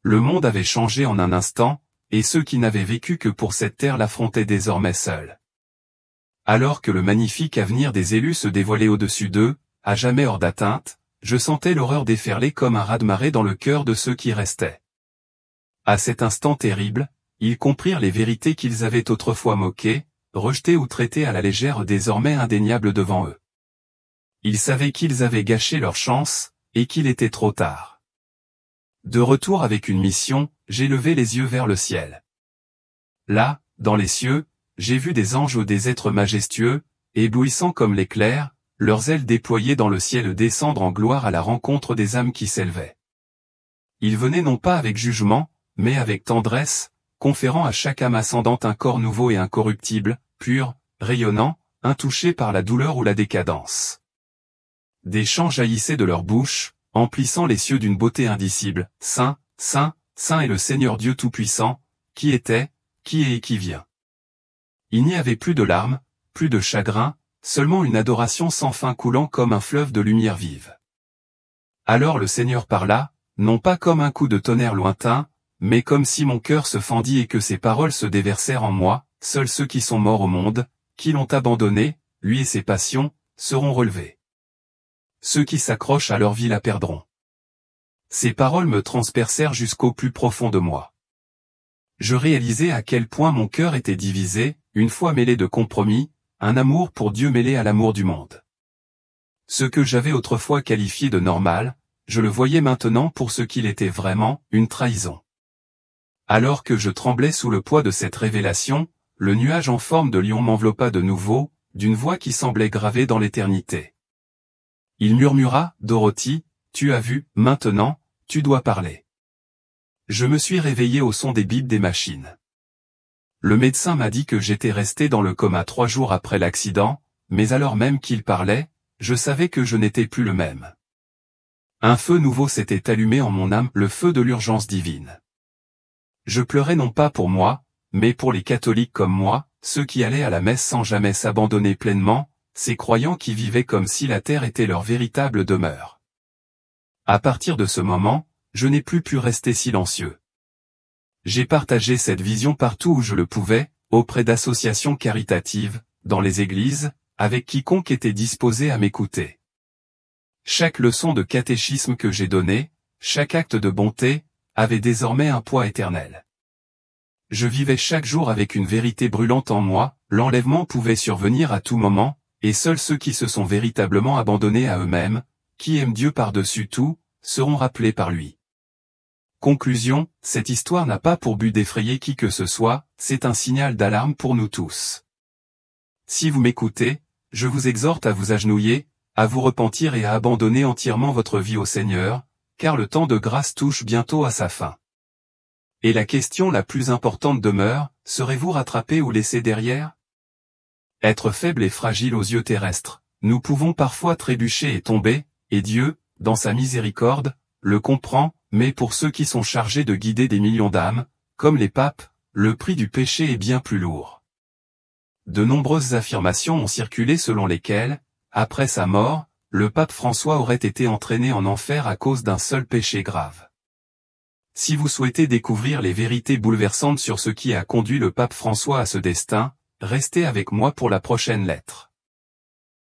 Le monde avait changé en un instant, et ceux qui n'avaient vécu que pour cette terre l'affrontaient désormais seuls. Alors que le magnifique avenir des élus se dévoilait au-dessus d'eux, à jamais hors d'atteinte, je sentais l'horreur déferler comme un raz-de-marée dans le cœur de ceux qui restaient. À cet instant terrible, ils comprirent les vérités qu'ils avaient autrefois moquées, rejetées ou traitées à la légère désormais indéniables devant eux. Ils savaient qu'ils avaient gâché leur chance, et qu'il était trop tard. De retour avec une mission, j'ai levé les yeux vers le ciel. Là, dans les cieux, j'ai vu des anges ou des êtres majestueux, éblouissants comme l'éclair, leurs ailes déployées dans le ciel descendre en gloire à la rencontre des âmes qui s'élevaient. Ils venaient non pas avec jugement, mais avec tendresse, conférant à chaque âme ascendante un corps nouveau et incorruptible, pur, rayonnant, intouché par la douleur ou la décadence. Des chants jaillissaient de leur bouche, emplissant les cieux d'une beauté indicible. Saint, Saint, Saint est le Seigneur Dieu Tout-Puissant, qui était, qui est et qui vient. Il n'y avait plus de larmes, plus de chagrin, seulement une adoration sans fin coulant comme un fleuve de lumière vive. Alors le Seigneur parla, non pas comme un coup de tonnerre lointain, mais comme si mon cœur se fendit et que ses paroles se déversèrent en moi. Seuls ceux qui sont morts au monde, qui l'ont abandonné, lui et ses passions, seront relevés. Ceux qui s'accrochent à leur vie la perdront. Ces paroles me transpercèrent jusqu'au plus profond de moi. Je réalisais à quel point mon cœur était divisé, une fois mêlé de compromis, un amour pour Dieu mêlé à l'amour du monde. Ce que j'avais autrefois qualifié de normal, je le voyais maintenant pour ce qu'il était vraiment, une trahison. Alors que je tremblais sous le poids de cette révélation, le nuage en forme de lion m'enveloppa de nouveau, d'une voix qui semblait gravée dans l'éternité. Il murmura, « Dorothy, tu as vu, maintenant, tu dois parler. » Je me suis réveillé au son des bips des machines. Le médecin m'a dit que j'étais resté dans le coma 3 jours après l'accident, mais alors même qu'il parlait, je savais que je n'étais plus le même. Un feu nouveau s'était allumé en mon âme, le feu de l'urgence divine. Je pleurais non pas pour moi, mais pour les catholiques comme moi, ceux qui allaient à la messe sans jamais s'abandonner pleinement, ces croyants qui vivaient comme si la terre était leur véritable demeure. À partir de ce moment, je n'ai plus pu rester silencieux. J'ai partagé cette vision partout où je le pouvais, auprès d'associations caritatives, dans les églises, avec quiconque était disposé à m'écouter. Chaque leçon de catéchisme que j'ai donnée, chaque acte de bonté, avait désormais un poids éternel. Je vivais chaque jour avec une vérité brûlante en moi, l'enlèvement pouvait survenir à tout moment, et seuls ceux qui se sont véritablement abandonnés à eux-mêmes, qui aiment Dieu par-dessus tout, seront rappelés par lui. Conclusion, cette histoire n'a pas pour but d'effrayer qui que ce soit, c'est un signal d'alarme pour nous tous. Si vous m'écoutez, je vous exhorte à vous agenouiller, à vous repentir et à abandonner entièrement votre vie au Seigneur, car le temps de grâce touche bientôt à sa fin. Et la question la plus importante demeure, serez-vous rattrapé ou laissé derrière? Être faible et fragile aux yeux terrestres, nous pouvons parfois trébucher et tomber, et Dieu, dans sa miséricorde, le comprend, mais pour ceux qui sont chargés de guider des millions d'âmes, comme les papes, le prix du péché est bien plus lourd. De nombreuses affirmations ont circulé selon lesquelles, après sa mort, le pape François aurait été entraîné en enfer à cause d'un seul péché grave. Si vous souhaitez découvrir les vérités bouleversantes sur ce qui a conduit le pape François à ce destin, restez avec moi pour la prochaine lettre.